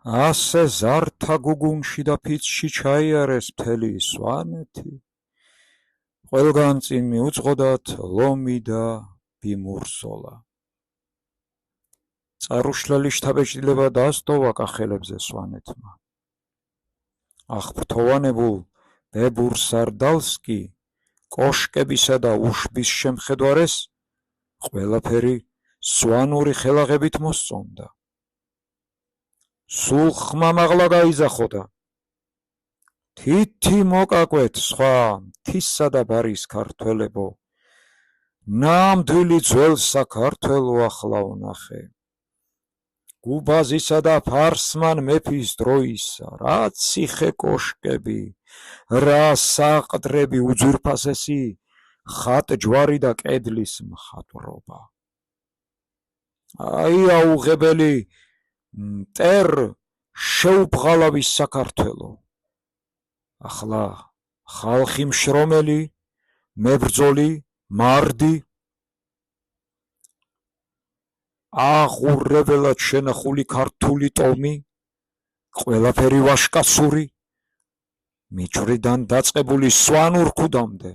ასე ზართა გუგუნში და ფიცში ჩაიარეს მთელი სვანეთი. ყველგან წინ მიუძღოდათ ლომი და ბიმურსოლა. წარუშლელი შთაბეჭდილება დასტოვა კახელებზე სვანეთმა. აღფრთოვანებულ ბებურ სარდალს კი კოშკებისა და უშბის შემხედვარეს ყველაფერი სვანური ხელაღებით მოსწონდა. სულ ხმამაღლა გაიზახოდა. თითი მოკაკვეთ სხვა მთისა და ბარის ქართველებო, ნამდვილი ძველ საქართველო ახლა ვნახე. გუბაზისა და ფარსმან მეფის დროისა, რა ციხე კოშკები, რა საყდრები, უძვირფასესი ხატჯვარი და კედლის მხატვრობა. აი აუღებელი მტერ შეუფღალავის საქართველო. ახლა ხალხი მშრომელი, მებრძოლი, მარდი, აღურებელად შენახული ქართული ტომი, ყველაფერი ვაშკაცური, მიჯვრიდან დაწყებული სვანურ ქუდამდე.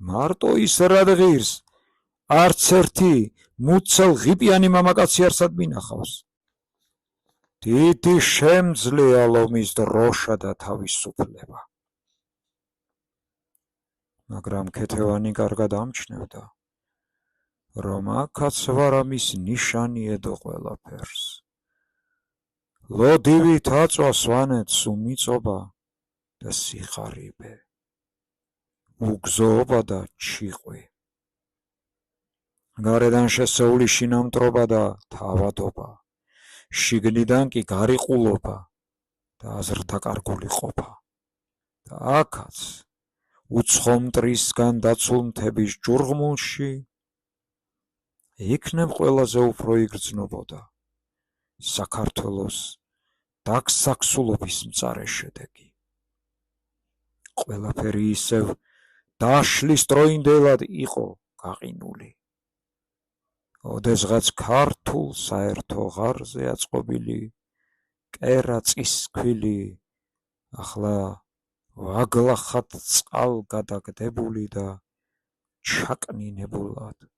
მარტო ის რად ღირს, არც ერთი მუცელ ღიპიანი მამაკაცი არსად მინახავს. დიდი შემძლეა ლომის დროშა და თავისუფლება. მაგრამ ქეთევანი კარგად ამჩნევდა, რომ აქაც ვარავის ნიშანი ედო ყველაფერს. ლოდივით აწვა სვანეთს უმიწობა და სიხარიბე, უგზოობა და ჩიყვი. გარედან შესეული შინამტრობა და თავადობა, შიგნიდან კი გარიყულობა და აზრდაკარგული ყოფა. და აქაც უცხო მტრისგან დაცულ მთების ჯურღმულში იქნებ ყველაზე უფრო იგრძნობოდა საქართველოს დაგსაქსულობის მწარე შედეგი. ყველაფერი ისევ დაშლის დროინდელად იყო გაყინული. ოდესღაც ქართულ საერთო ღარზე აწყობილი კერა წისქვილი, ახლა ვაგლახად წყალგადაგდებული და ჩაკნინებულად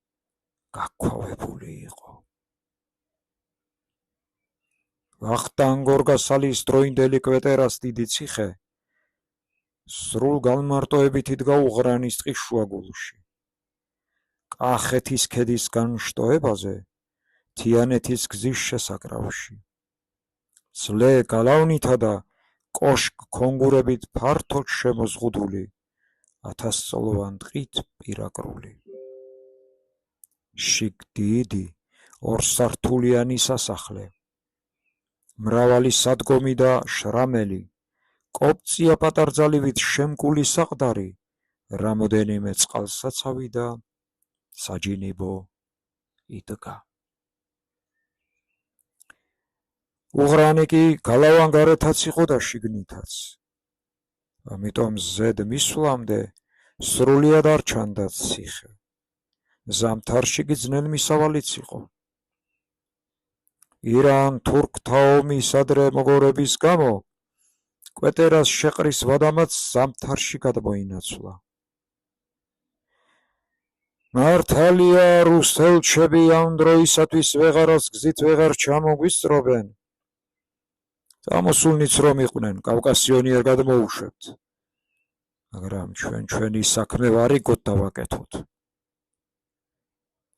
გაქვავებული იყო. ვახტანგ გორგასალის დროინდელი კვეტერას დიდი ციხე სრულ განმარტოებით იდგა უღრანის ტყის შუაგულში. კახეთის ქედის განშტოებაზე, თიანეთის გზის შესაკრავში. ძლე გალავნითა და კოშკ-ქონგურებით ფართოდ შემოზღუდული 1000-წლოვან ტყით პირაკრული. შიგ დიდი ორსართულიანი სასახლე, მრავალი სადგომი და შრამელი, კოპწია პატარძალივით შემკული საყდარი, რამოდენიმე წყალსაცავი და საჯინიბო იდგა. უღრანი კი გალავანგარეთაც იყო და შიგნითაც. ამიტომ ზედ მისვლამდე სრულიად არ ჩანდა ციხე. ზამთარში კი ძნელ მისავალიც იყო. ირან-თურქთა ომის ადრე მოგორების გამო კვეტერას შეყრის ვადამაც ზამთარში გადმოინაცვლა. მართალია რუსელჩები ამ დროისათვის ვეღარას გზით ვეღარ ჩამოგვისწრობენ. წამოსულნიც რომ იყვნენ, კავკასიონი არ გადმოუშვებთ. მაგრამ ჩვენი საქმე ვარიგოთ და ვაკეთოთ.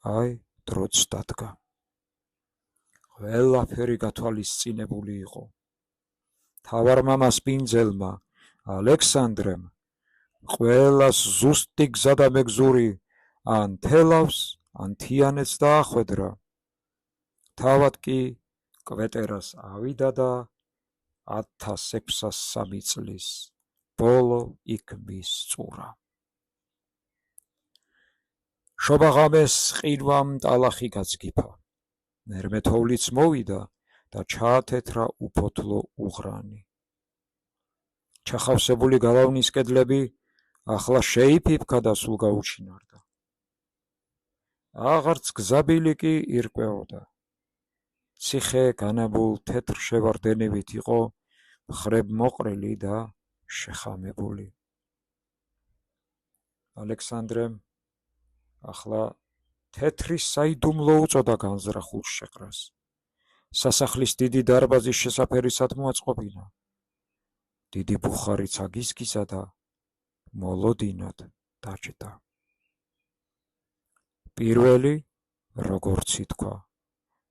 აი, დროც დადგა. ყველაფერი გათვალისწინებული იყო. მთავარმამას პინძელმა, ალექსანდრემ, ყველას ზუსტი გზა და მეგზური ან თელავს, ან თიანეთს დაახვედრა. თავად კი კვეტერას ავიდა და 1603 წლის ბოლო იქ მისწურა. შობაღამეს ყინვამ ტალახი გაცგიფა. მერმეთოვლიც მოვიდა და ჩაათეთრა უფოთლო უღრანი. ჩახავსებული გალავნის კედლები ახლა შეიფიფქა და სულ გაუჩინარდა. აღარც გზაბილი კი ირკვეოდა. ციხე განაბულ თეთრ შევარდენებით იყო მხრებმოყრილი და შეხამებული. ალექსანდრემ ახლა თეთრი საიდუმლო უწოდა განზრახულ შეყრას. სასახლის დიდი დარბაზის შესაფერისად მოაწყობინა. დიდი ბუხარიც აგისგისა და მოლოდინად დაჯდა. პირველი, როგორც ითქვა,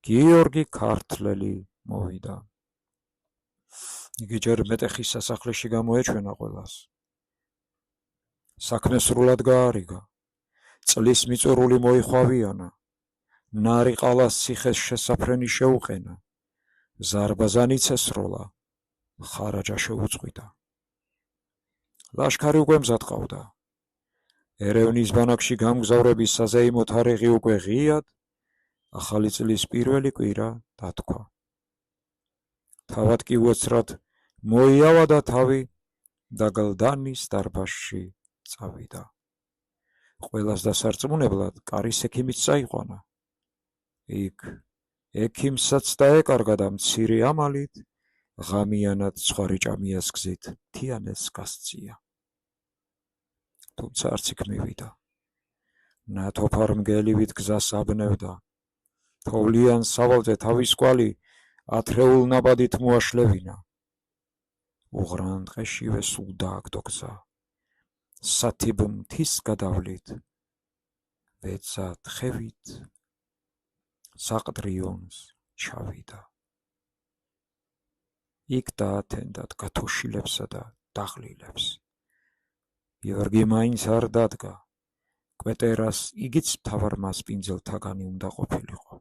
გიორგი ქართლელი მოვიდა. იგი ჯერ მეტეხის სასახლეში გამოეჩვენა ყველას. საქმე სრულად გაარიგა. წლის მიწურული მოიხვავიანა. ნარიყალას ციხეს შესაფრენი შეუყენა. ზარბაზანიც ესროლა. ხარაჯა შეუწყვიტა. ლაშქარი უკვე მზად ყავდა. ერევნის ბანაკში გამგზავრების საზეიმო თარიღი უკვე ღიად, ახალი წლის პირველი კვირა დათქვა. თავად კი უეცრად მოიავა თავი და გლდანის დარბაზში წავიდა. ყველას დასარწმუნებლად კარის ექიმიც წაიყვანა. იქ ექიმსაც დაეკარგა და მცირე ამალით ღამიანად ცხვარიჭამიას გზით თიანეთს გასწია. თუმცა არც იქ მივიდა. ნათოფარ მგელივით გზას აბნევდა. თოვლიან სავალზე თავის კვალი ათრეულ ნაბადით მოაშლევინა. უღრან ტყეშივე სულ დააგდო გზა. სათიბ მთის გადავლით, ვეცა თხევით საყდრიონს ჩავიდა. იქ დაათენდათ გათოშილებსა და დაღლილებს. გიორგი მაინც არ დადგა. კვეტერას იგიც მთავარ მასპინძელთაგანი უნდა ყოფილიყო.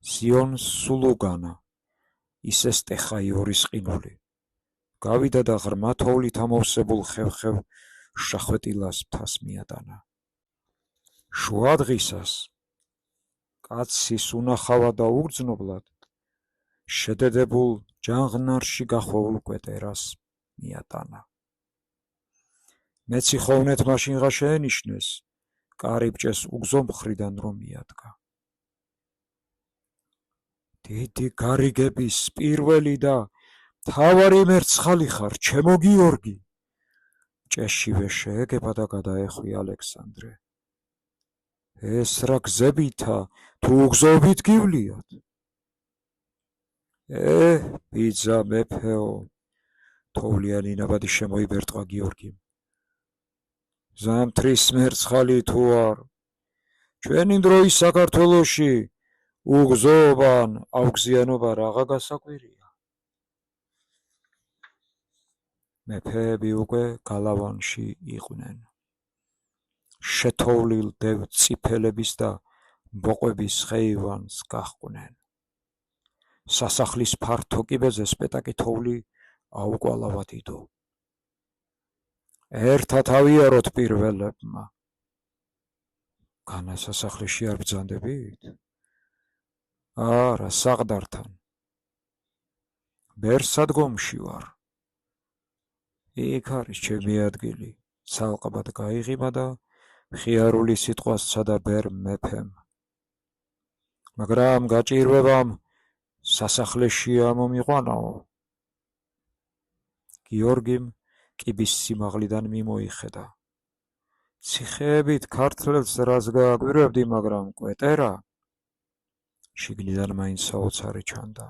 სიონს სულ უგანა, ისე სტეხა იორის ყინული. გავიდა და ღრმა თოვლით ამოვსებულ ხევ-ხევ შახვეტილას მთას მიატანა. შუა დღისას, კაცის უნახავად და უგრძნობლად, შედედებულ ჯანღნარში გახვეულ კვეტერას მიატანა. მეციხოვნეთ მაშინღა შეენიშნეს, კარიბჭეს უგზო მხრიდან რომ მიადგა. დიდი გარიგების პირველი და მთავარი მერცხალი ხარ, ჩემო გიორგი. ჭეშივე შეეგება და გადაეხვია ალექსანდრე. ეს რა გზებითა, თუ უგზობით გივლიათ. ბიძა მეფეო, თოვლიანი ნაბადი შემოიბერტყვა გიორგიმ. ზამთრის მერცხალი თუ არ, ჩვენი დროის საქართველოში უგზობან ავგზიანობა რაღა გასაკვირია. მეფეები უკვე გალავანში იყვნენ. შეთოვლილ დევ წიფელების და მბოყვების ხეივანს გაჰყვნენ. სასახლის ფართო კიბეზე სპეტაკი თოვლი აუკვალავად იდო. ერთად ავიაროთ პირველებმა. განა სასახლეში არ ბრძანდებით? არა, საყდართან. ბერსადგომში ვარ. იქ არის ჩემი ადგილი. ცალყბად გაიღიმა და მხიარული სიტყვას სცადა ბერ მეფემ. მაგრამ გაჭირვებამ სასახლეშია მომიყვანაო. გიორგიმ კიბის სიმაღლიდან მიმოიხედა. ციხეებით ქართლებს რას გააკვირვებდი, მაგრამ კვეტერა? შიგნიდან მაინც საოცარი ჩანდა.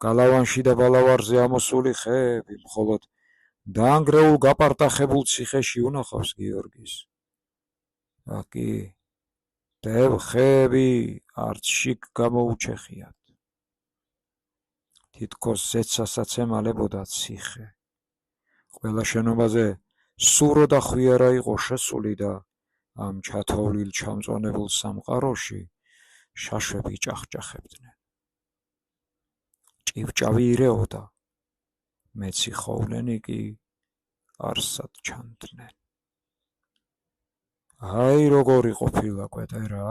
გალავანში და ბალავარზე ამოსული ხეები, მხოლოდ დაანგრეულ გაპარტახებულ ციხეში უნახავს გიორგის. აკი, დევ ხეები არც შიგ გამოუჩეხიათ. თითქოს ზეცასაც ემალებოდა ციხე. ყველა შენობაზე სურო და ხვიარა იყო შესული და ამ ჩათოვლილ ჩამწვანებულ სამყაროში შაშვები ჭახჭახებდნენ. ჭივჭავი ირეოდა, მეციხოვნენი კი არსად ჩანდნენ. აი როგორი ყოფილა კვეტერა?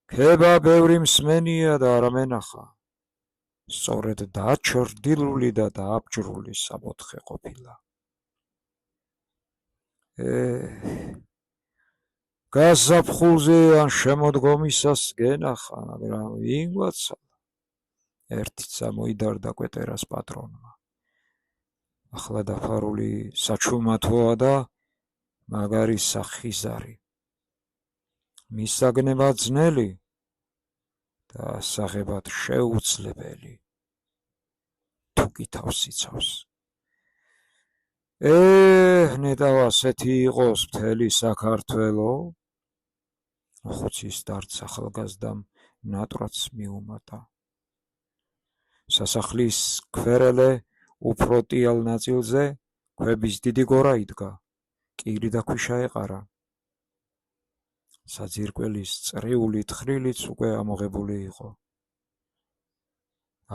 ქება ბევრი მსმენია და არ მენახა. სწორედ დაჩრდილული და დააბჯრული სამოთხე ყოფილა. გაზაფხულზე ან შემოდგომისას გენახა, მაგრამ ვინ გვაცალა? ერთიც ამოიდარდა კვეტერას პატრონმა. ახლა დაფარული საჩუმათოა და მაგარი სახიზარი. მისაგნება ძნელი და ასაღებად შეუძლებელი. თუ კი თავს იცავს. ნეტავ ასეთი იყოს მთელი საქართველო? ხუცის დარდს ახალგაზრდამ ნატრაც მიუმატა. სასახლის ქვერელე უფრო ტიალ ნაწილზე ქვების დიდი გორა იდგა, კირი და ქვიშა ეყარა. საძირკველის წრიული თხრილიც უკვე ამოღებული იყო.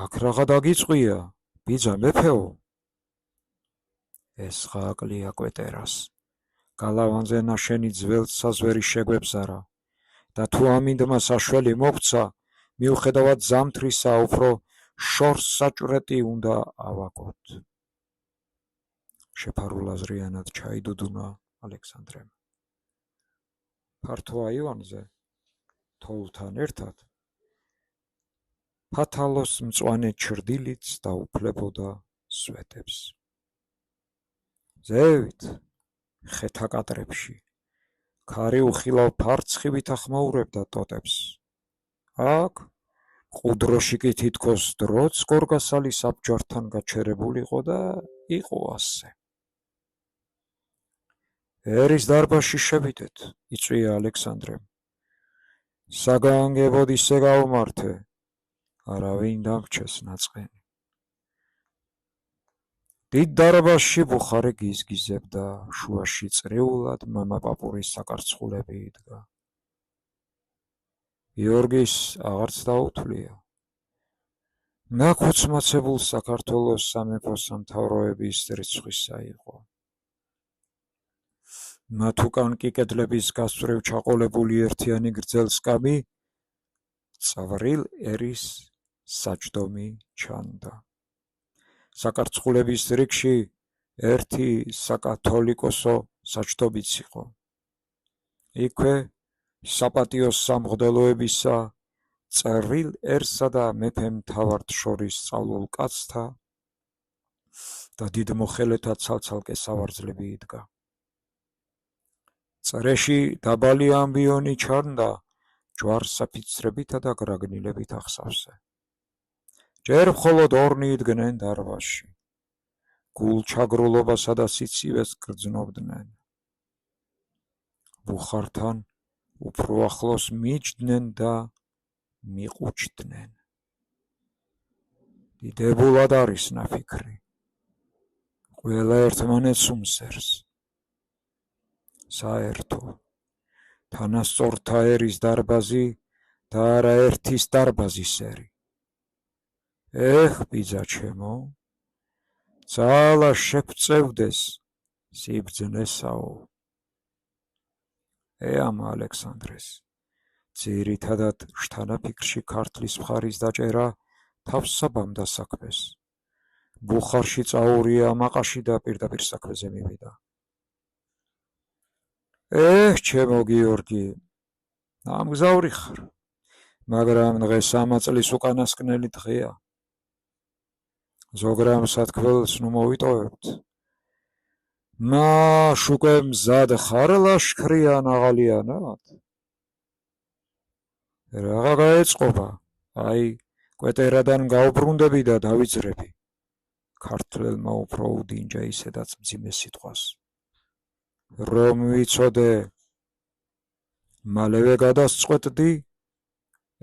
აქ რაღა დაგიწყვია, ბიძა მეფეო. ეს ხააკლია კვეტერას. გალავანზე ნაშენი ძველ საზვერი შეგვებზარა და თუ ამინდმა საშველი მოგვცა, მიუხედავად ზამთრისა, უფრო შორს საჭვრეტი უნდა ავაგოთ. შეფარულაზრიანად ჩაიდუდუნა ალექსანდრემ. ფართო აივანზე, თოვლთან ერთად, ფათალოს მწვანე ჩრდილიც დაუფლებოდა სვეტებს. ზევით, ხეთა კატრებში, ქარი უხილავ ფარცხივით ახმაურებდა ტოტებს. აქ, ყუდროში კი თითქოს დროც გორგასალი საბჯართან გაჩერებულიყო და იყო ასე. ერის დარბაზში შევიდეთ, იწვია ალექსანდრემ. საგანგებოდ ისე გავმართე, არავინ დამრჩეს ნაწყენი. დიდ დარბაზში ბუხარი გიზგიზებდა, შუაში წრიულად მამაპაპურის საკარცხულები იდგა. გიორგის აღარც დაუთვლია. ნაქუცმაცებულ საქართველოს სამეფო სამთავროების რიცხვისა იყო. მათ უკან კი კედლების გასწვრივ ჩაყოლებული ერთიანი გრძელსკამი წვრილ ერის საჯდომი ჩანდა. საკარცხულების რიგში ერთი საკათოლიკოსო საჯდომიც იყო. იქვე საპატიო სამღვდელოებისა, წვრილ ერსა და მეფე მთავართ შორის სწავლულ კაცთა და დიდ მოხელეთა ცალ-ცალკე სავარძლები იდგა. წრეში დაბალი ამბიონი ჩანდა ჯვარსაფიცრებითა და გრაგნილებით ახსავსე. ჯერ მხოლოდ ორნი იდგნენ დარბაზში. გულჩაგრულობასა და სიცივეს გრძნობდნენ. ბუხართან უფრო ახლოს მიჯდნენ და მიყუჩდნენ. დიდებულად არის ნაფიქრი. ყველა ერთმანეთს უმსერს. საერთო, თანასწორთა ერის დარბაზი და არა ერთის დარბაზის ერი. ბიძა ჩემო, ძალა შეგვწევდეს სიბრძნესაო. ამა ალექსანდრეს, ძირითადად შთანაფიქრში ქართლის მხარის დაჭერა თავსაბამდა საქმეს. ბუხარში წაურია მაყაში და პირდაპირ საქმეზე მივიდა. ჩემო გიორგი, ამგზავრი ხარ, მაგრამ დღეს ამა წლის უკანასკნელი დღეა. ზოგ რამ სათქმელს ნუ მოვიტოვებთ. მაშ უკვე მზად ხარ ლაშქრიან აღალიანად? რაღა გაეწყობა, კვეტერადან გავბრუნდები და დავიძრები. ქართველმა უფრო უდინჯა ისედაც მძიმე სიტყვას. რომ ვიცოდე, მალევე გადასწყვეტდი,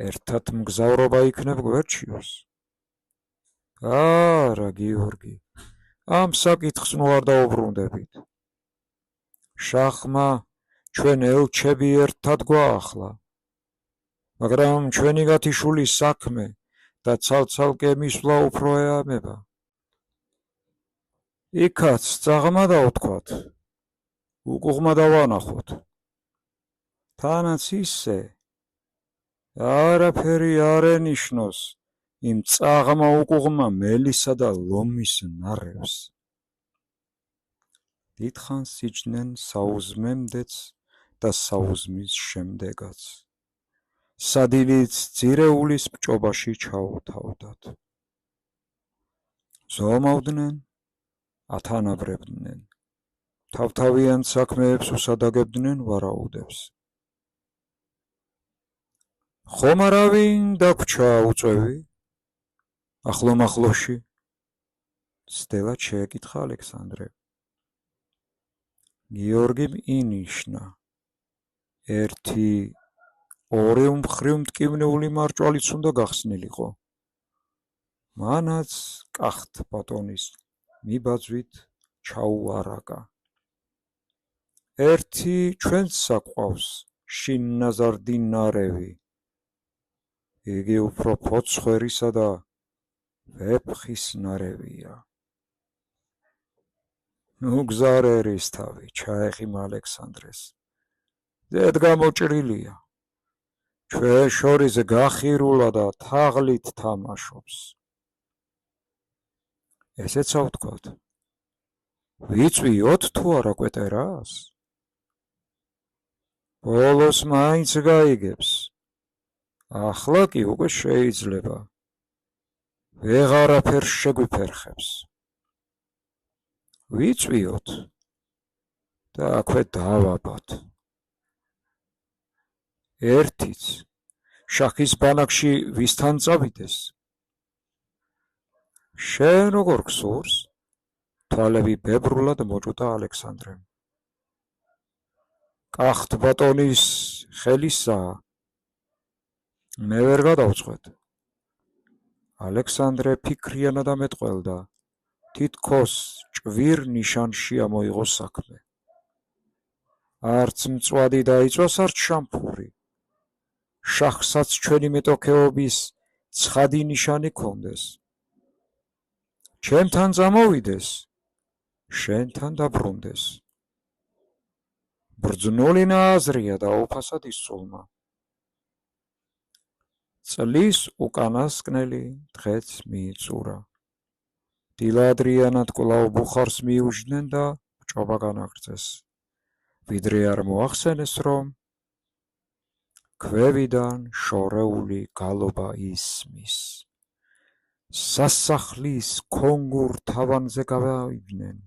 ერთად მგზავრობა იქნებ გვერდჩიოს. არა, გიორგი, ამ საკითხს ნუ არ დაუბრუნდებით. შახმა ჩვენ ელჩები ერთად გვაახლა, მაგრამ ჩვენი გათიშულის საქმე და ცალ-ცალკე მისვლა უფრო ეამება. იქაც წაღმა დავთქვათ, უკუღმა დავანახოთ. თანაც ისე, არაფერი არ ენიშნოს იმ წაღმა უკუღმა მელისა და ლომის ნარევს. დიდხანს იჯდნენ საუზმემდეც და საუზმის შემდეგაც. სადილით ძირეულის მჭობაში ჩაუთავდათ. ზომავდნენ, ათანაბრებდნენ, თავთავიან საქმეებს უსადაგებდნენ ვარაუდებს. ხომ არავინ დაგვრჩა უწევი? ახლო-მახლოში? ცდელად შეეკითხა ალექსანდრე. გიორგიმ ინიშნა. ერთი ორი მხრივ მტკივნეული მარჭვალიც უნდა გახსნილიყო. მანაც კახთ ბატონის მიბაძვით ჩაუარაკა. ერთი ჩვენც საკვავს შინნაზარდი ნარევი. იგი უფრო ფოცხვერისა და ვეფხის ნარევია. ნუ გზარ ერისთავი, ჩაეხიმა ალექსანდრეს. ზედ გამოჭრილია. ჩვენ შორის გახირულა და თაღლით თამაშობს. ესეცა ვთქვათ. ვიწვიოთ თუ არა კვეტერას? ბოლოს მაინც გაიგებს. ახლა კი უკვე შეიძლება. ვეღარაფერს შეგვიფერხებს. ვიწვიოთ და აქვე დავაბათ. ერთიც შაქის ბანაკში ვისთან წავიდეს? შენ როგორ გსურს? თვალები ბებრულად მოჭუდა ალექსანდრემ. კახთ ბატონის ხელისაა. მე ვერ გადავწყვეტ. ალექსანდრე ფიქრიანად ამეტყველდა. თითქოს ჭვირ ნიშანში ამოიღო საქმე. არც მწვადი დაიწვას, არც შამფური. შახსაც ჩვენი მეტოქეობის ცხადი ნიშანი ქონდეს. ჩემთან წამოვიდეს, შენთან დაბრუნდეს. ბრძნული ნააზრია და უფასად ისწულმა. წლის უკანასკნელი დღეც მიიწურა. დილადრიანად კვლავ ბუხარს მიუჯდნენ და ჭობა განაგრძეს. ვიდრე არ მოახსენეს, რომ ქვევიდან შორეული გალობა ისმის. სასახლის ქონგურ თავანზე გავაიბნენ.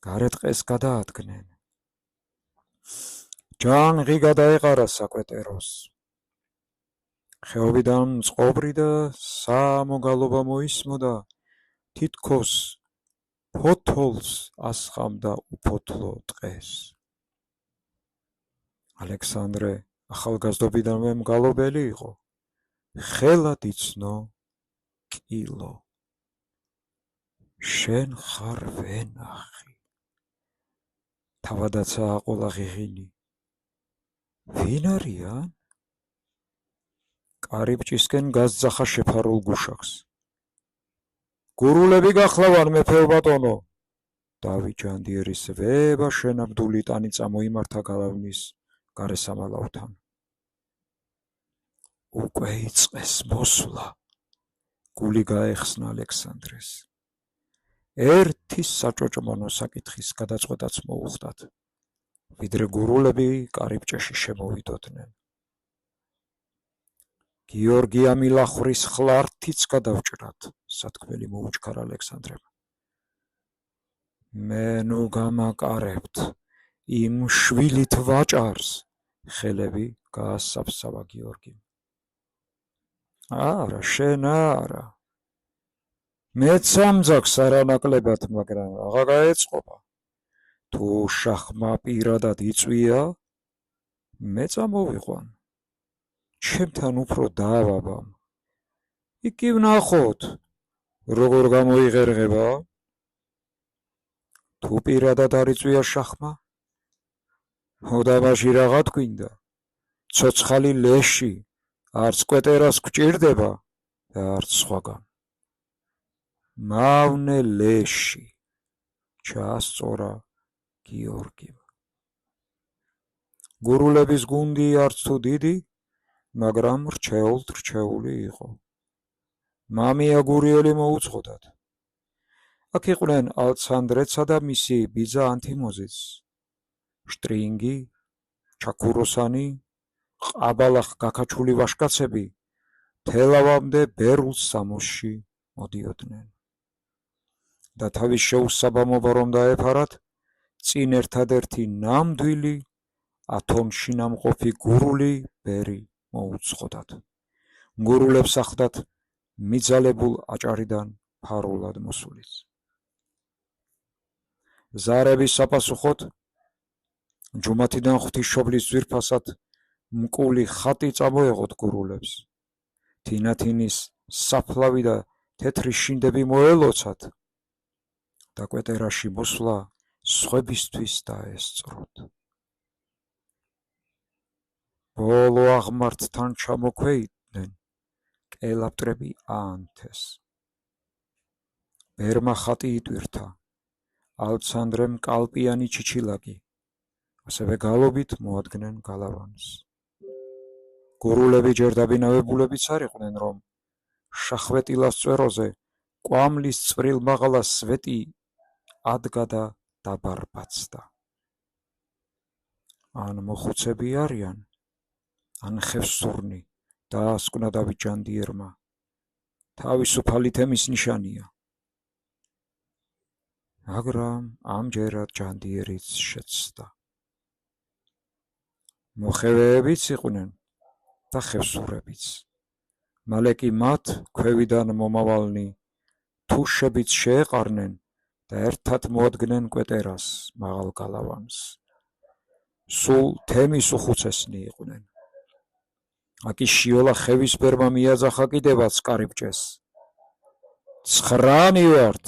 გარეთ ყეს გადაადგნენ. ჯანღი გადაეყარა საკვეტეროს. ხეობიდან მწყობრი და სამოგალობა მოისმოდა. თითქოს ფოთოლს ასხამდა უფოთლო ტყეს. ალექსანდრე ახალგაზრდობიდანვე მგალობელი იყო. ხელად იცნო კილო. შენ ხარ ვენახი. თავადაც აყოლა ღიღინი. ვინ არიან? კარიბჭისკენ გასძახა შეფარულ გუშაკს. გურულები გახლავან მეფე ბატონო. დავით ჯანდიერის ვება შენაბდული ტანი წამოიმართა გალავნის გარესამალავთან. უკვე იწყეს მოსვლა. გული გაეხსნა ალექსანდრეს. ერთი საჭოჭმანო საკითხის გადაწყვეტაც მოუხდათ. ვიდრე გურულები კარიბჭეში შემოვიდოდნენ. გიორგი ამილახვრის ხლართიც გადავჭრათ, სათქმელი მოუჩქარა ალექსანდრემ. მე ნუ გამაკარებთ იმ შვილით ვაჭარს, ხელები გაასაფსავა გიორგიმ. არა, შენ არა. მეც ამძაგს არანაკლებად, მაგრამ აღა გაეწყობა. თუ შახმა პირადად იწვია, მე წამოვიყვან. ჩემთან უფრო დაავაბამ. იქი ვნახოთ, როგორ გამოიღერღება? თუ პირადად არ იწვია შახმა? ოდამაში რაღაც გვინდა. ცოცხალი ლეში, არც კვეტერას გვჭირდება და არც სხვაგან. მავნე ლეში, ჩაასწორა გიორგიმ. გურულების გუნდი არც თუ დიდი, მაგრამ რჩეული იყო. მამია გურიელი მოუწყოდათ. აქ იყვნენ ალცანდრეცა და მისი ბიძა ანთიმოზიც, შტრინგი, ჩაქუროსანი, ყაბალახ გაქაჩული ვაშკაცები თელავამდე ბერულს სამოსში მოდიოდნენ და თავის შეუსაბამობა რომ დაეფარათ, წინ ერთადერთი ნამდვილი 10 თონში ნამყოფი გურული ბერი მოუცხოდათ. გურულებს ახლდათ მიძალებულ აჭარიდან ფარულად მოსულიც. ზარების საპასუხოდ ჯუმათიდან ღვთისმშობლის ძვირფასად მკული ხატი წამოეღოთ გურულებს. თინათინის საფლავი და თეთრი შინდები მოელოცათ და კვეტერაში მოსვლა სხვებისთვის დაესწროთ. ბოლო აღმართთან ჩამოქვეითდნენ, კელაპტრები აანთეს. ბერმა ხატი იტვირთა, ალცანდრემ კალპიანი ჩიჩილაკი, ასევე გალობით მოადგნენ გალავანს. გურულები ჯერ დაბინავებულებიც არ იყვნენ, რომ შახვეტილას წვეროზე კვამლის წვრილ მაღლა სვეტი ადგა და დაბარბაცდა. ან მოხუცები არიან, ან ხევსურნი დაასკვნა დავით ჯანდიერმა, თავისუფალი თემის ნიშანია. მაგრამ ამჯერად ჯანდიერიც შეცდა. მოხევეებიც იყვნენ და ხევსურებიც. მალე კი მათ ქვევიდან მომავალნი თუშებით შეეყარნენ და ერთად მოადგნენ კვეტერას მაღალ გალავანს. სულ თემის უხუცესნი იყვნენ. აკი შიოლა ხევისბერმა მიაძახა კიდევაც კარიბჭეს. 9 ვართ,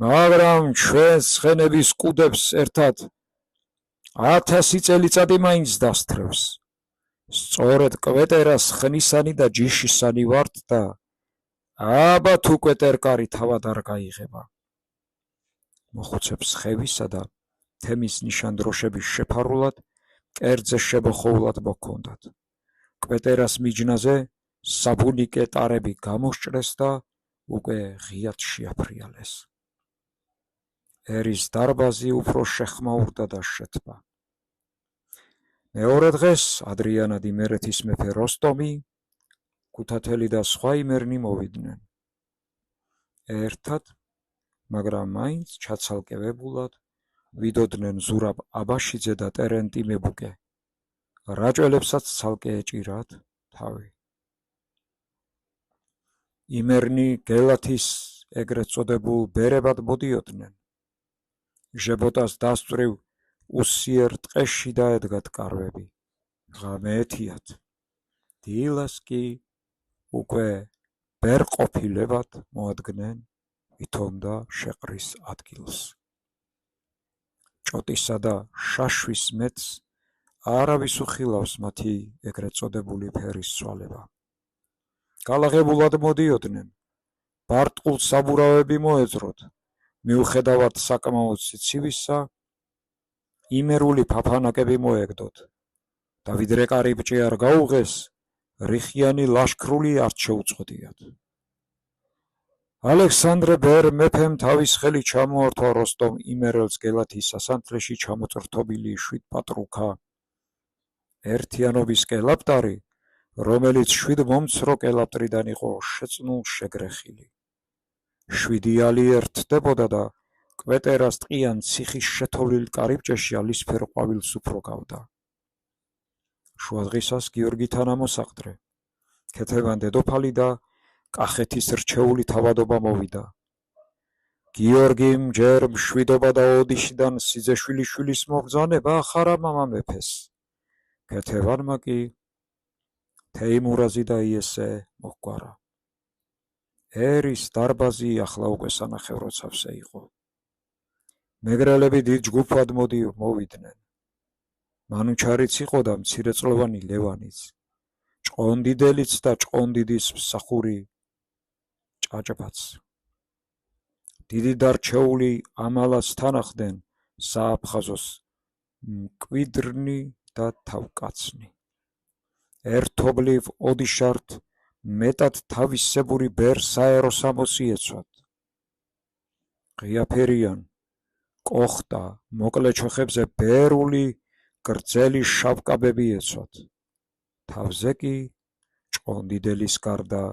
მაგრამ ჩვენს ცხენების კუდებს ერთად 1000 წელიწადი მაინც დასთრევს. სწორედ კვეტერას ხნისანი და ჯიშისანი ვართ და აბა თუ კვეტერკარი თავად არ გაიღება. მოხუცებს ხევისა და თემის ნიშანდროშების შეფარულად კერძზე შემოხოვლად მოქონდათ. კვეტერას მიჯნაზე საბუნი კეტარები გამოსჭრეს და უკვე ღიად შეაფრიალეს. ერის დარბაზი უფრო შეხმაურდა და შეთბა. მეორე დღეს ადრიანად იმერეთის მეფე როსტომი, ქუთათელი და სხვა იმერნი მოვიდნენ. ერთად, მაგრამ მაინც ჩაცალკევებულად ვიდოდნენ ზურაბ აბაშიძე და ტერენტი მებუკე. რაჭველებსაც ცალკე ეჭირათ თავი. იმერნი გელათის ეგრეთ წოდებულ ბერებად მოდიოდნენ. ჟებოტას დასწრივ უსიერ ტყეში დაედგათ კარვები, ღამე ეთიათ. დილას კი უკვე ბერყოფილებად მოადგნენ ვითომ და შეყრის ადგილს. ჭოტისა და შაშვის მეტს არავის უხილავს მათი ეგრეთ წოდებული ფერის ცვალება. გალაღებულად მოდიოდნენ, ბარტყულ საბურავები მოეძროთ, მიუხედავად საკმაოდ სიცივისა, იმერული ფაფანაკები მოეგდოთ და ვიდრე კარიბჭე არ გაუღეს, რიხიანი ლაშქრული არ შეუწყვდიათ. ალექსანდრე ბერ მეფემ თავის ხელი ჩამოართვა როსტომ იმერელს გელათის სასანთლეში ჩამოწრთობილი 7 პატრუქა, ერთიანობის კელაპტარი, რომელიც 7 მომცრო კელაპტრიდან იყო შეწნულ შეგრეხილი. 7 ალი ერთდებოდა და კვეტერას ტყიან ციხის შეთოვლილ კარიბჭეში ალისფერ ყვავილს უფრო გავდა. შუადღისას გიორგითან ამოსაყდრე, ქეთევან დედოფალი და კახეთის რჩეული თავადობა მოვიდა. გიორგიმ ჯერ მშვიდობა და ოდიშიდან სიძეშვილიშვილის მობრძანება ახარა მამა მეფეს. ქეთევანმა კი თეიმურაზი და იესე მოჰგვარა. ერის დარბაზი ახლა უკვე სანახევროცავსე იყო. მეგრელები დიდ ჯგუფად მოვიდნენ. მანუჩარიც იყო და მცირეწლოვანი ლევანიც, ჭყონდიდელიც და ჭყონდიდის მსახური ჭაჭბაც. დიდი დარჩეული ამალას თანახდნენ სააფხაზოს მკვიდრნი და თავკაცნი. ერთობლივ ოდიშართ მეტად თავისებური ბერ საერო სამოსი ეცვათ. ღიაფერიან, კოხტა, მოკლე ჩოხებზე ბერული გრძელი შავკაბები ეცვათ, თავზე კი ჭყონდიდელის გარდა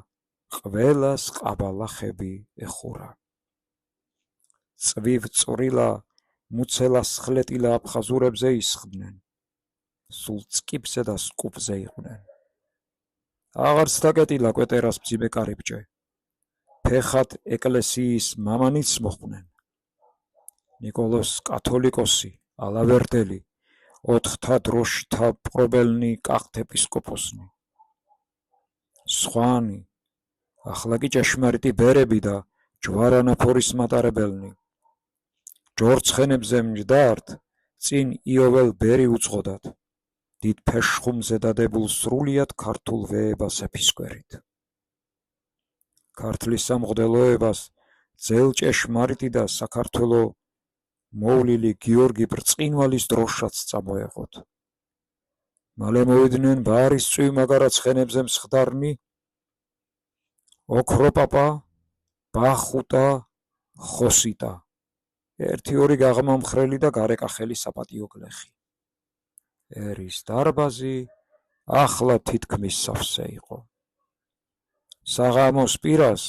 ყველას ყაბალახები ეხურა. წვივ წვრილა მუცელა სხლეტილა აფხაზურებზე ისხდნენ, სულ წკიფზე და სკუპზე იყვნენ. აღარც დაკეტილა კვეტერას მძიმე კარიბჭე, ფეხად ეკლესიის მამანიც მოხვდნენ. ნიკოლოზ კათოლიკოსი, ალავერდელი, ოთხთა დროშთა პრობელნი კახთ ეპისკოპოსნი. სხვანი, ახლა კი ჭეშმარიტი ბერები და ჯვარანაფორის მატარებელნი. ჯორცხენებზე მჯდართ, წინ იოվել ბერი უწყოდათ, დიდ ფეშხუმზე დადებულ სრულიად ქართულ ვეებას ეფისკვერით. ქართლის სამღვდელოებას ძელ ჭეშმარიტი და საქართველო მოვლილი გიორგი ბრწყინვალის დროშაც წამოეღოთ. მალე მოვიდნენ ბარის წვიმაგარა ცხენებზე მსხდარნი, ოქროპაპა, ბახუტა, ხოსიტა, ერთი-ორი გაღმამხრელი და გარეკახელი საპატიო გლეხი. ერის დარბაზი ახლა თითქმის სავსე იყო. საღამოს პირას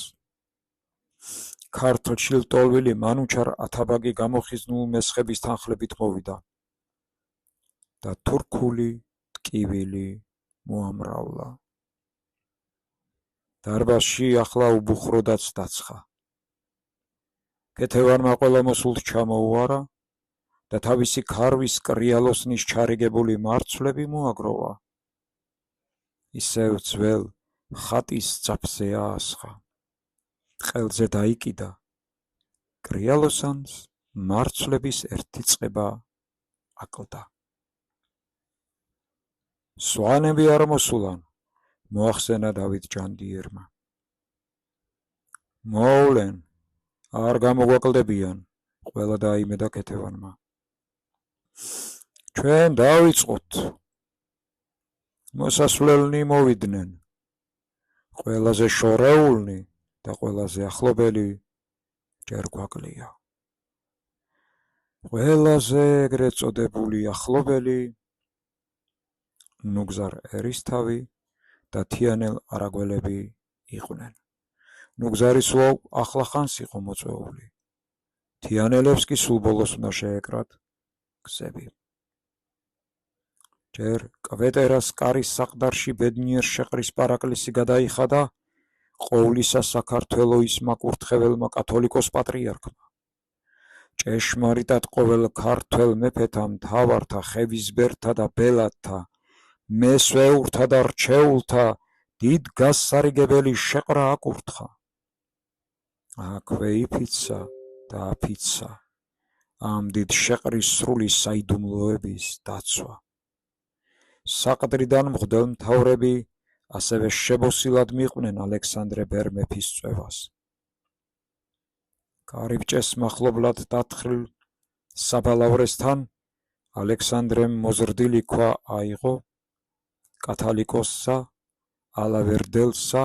ქართლში ლტოლვილი მანუჩარ ათაბაგი გამოხიზნულ მესხების თანხლებით მოვიდა და თურქული ტკივილი მოამრავლა. დარბაზში ახლა უბუხროდაც დაცხა. კეთევანმა ყველა მოსულთ ჩამოუარა და თავისი ქარვის კრიალოსნის ჩარიგებული მარცვლები მოაგროვა. ისევ ძველ ხატის ძაფზე აასხა. ყელზე დაიკიდა. კრიალოსანს მარცვლების ერთი წყება აკლდა. სვანები არ მოსულან, მოახსენა დავით ჯანდიერმა. მოვლენ, არ გამოგვაკლდებიან, ყველა დაიმედა კეთევანმა. ჩვენ დავიწყოთ. მოსასვლელნი მოვიდნენ. ყველაზე შორეულნი და ყველაზე ახლობელი ჯერ გვაკლია. ყველაზე ეგრეთ წოდებული ახლობელი ნუგზარ ერისთავი და თიანელ არაგველები იყვნენ. ნუგზარი სულ ახლახანს იყო მოწვეული. თიანელებს კი სულ ბოლოს უნდა შეეკრათ გზები. ჯერ კვეტერას კარის საყდარში ბედნიერ შეყრის პარაკლისი გადაიხადა ყოვლისა საქართველოს მაკურთხეველმა კათოლიკოს პატრიარქმა. ჭეშმარიტად ყოველ ქართველ მეფეთა, მთავართა, ხევისბერთა და ბელადთა, მესვეურთა და რჩეულთა დიდ გასარიგებელი შეყრა აკურთხა. აქვე იფიცა და აფიცა ამ დიდ შეყრის სრული საიდუმლოების დაცვა. საყდრიდან მღვდელმთავრები ასევე შებოსილად მიყვნენ ალექსანდრე ბერმეფის წვევას. კარიბჭეს მახლობლად დათხრილ საბალავრესთან ალექსანდრემ მოზრდილი ქვა აიღო კათალიკოსსა, ალავერდელსა,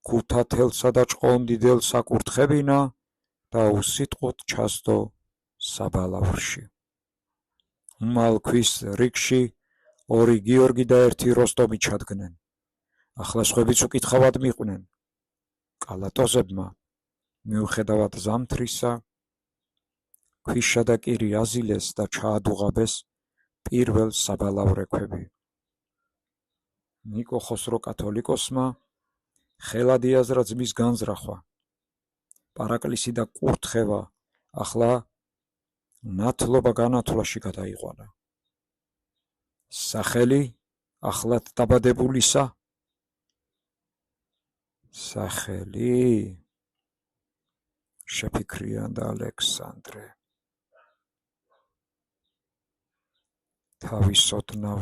ქუთათელსა და ჭყონდიდელსა კურთხებინა და უსიტყვოდ ჩასდო საბალავრში. უმალქვის რიგში ორი გიორგი და ერთი როსტომი ჩადგნენ. ახლა სხვებიც უკითხავად მიყვნენ. კალატოზებმა მიუხედავად ზამთრისა ქვიშა და კირი აზილეს და ჩაადუღაბეს პირველ საბალავრე ქვები. ნიკო ხოსრო კათოლიკოსმა ხელად იაზრა ძმის განზრახვა. პარაკლისი და კურთხევა ახლა ნათლობა განათვლაში გადაიყვანა. სახელი ახლად დაბადებულისა? სახელი? შეფიქრიანდა ალექსანდრე. თავის ოდნავ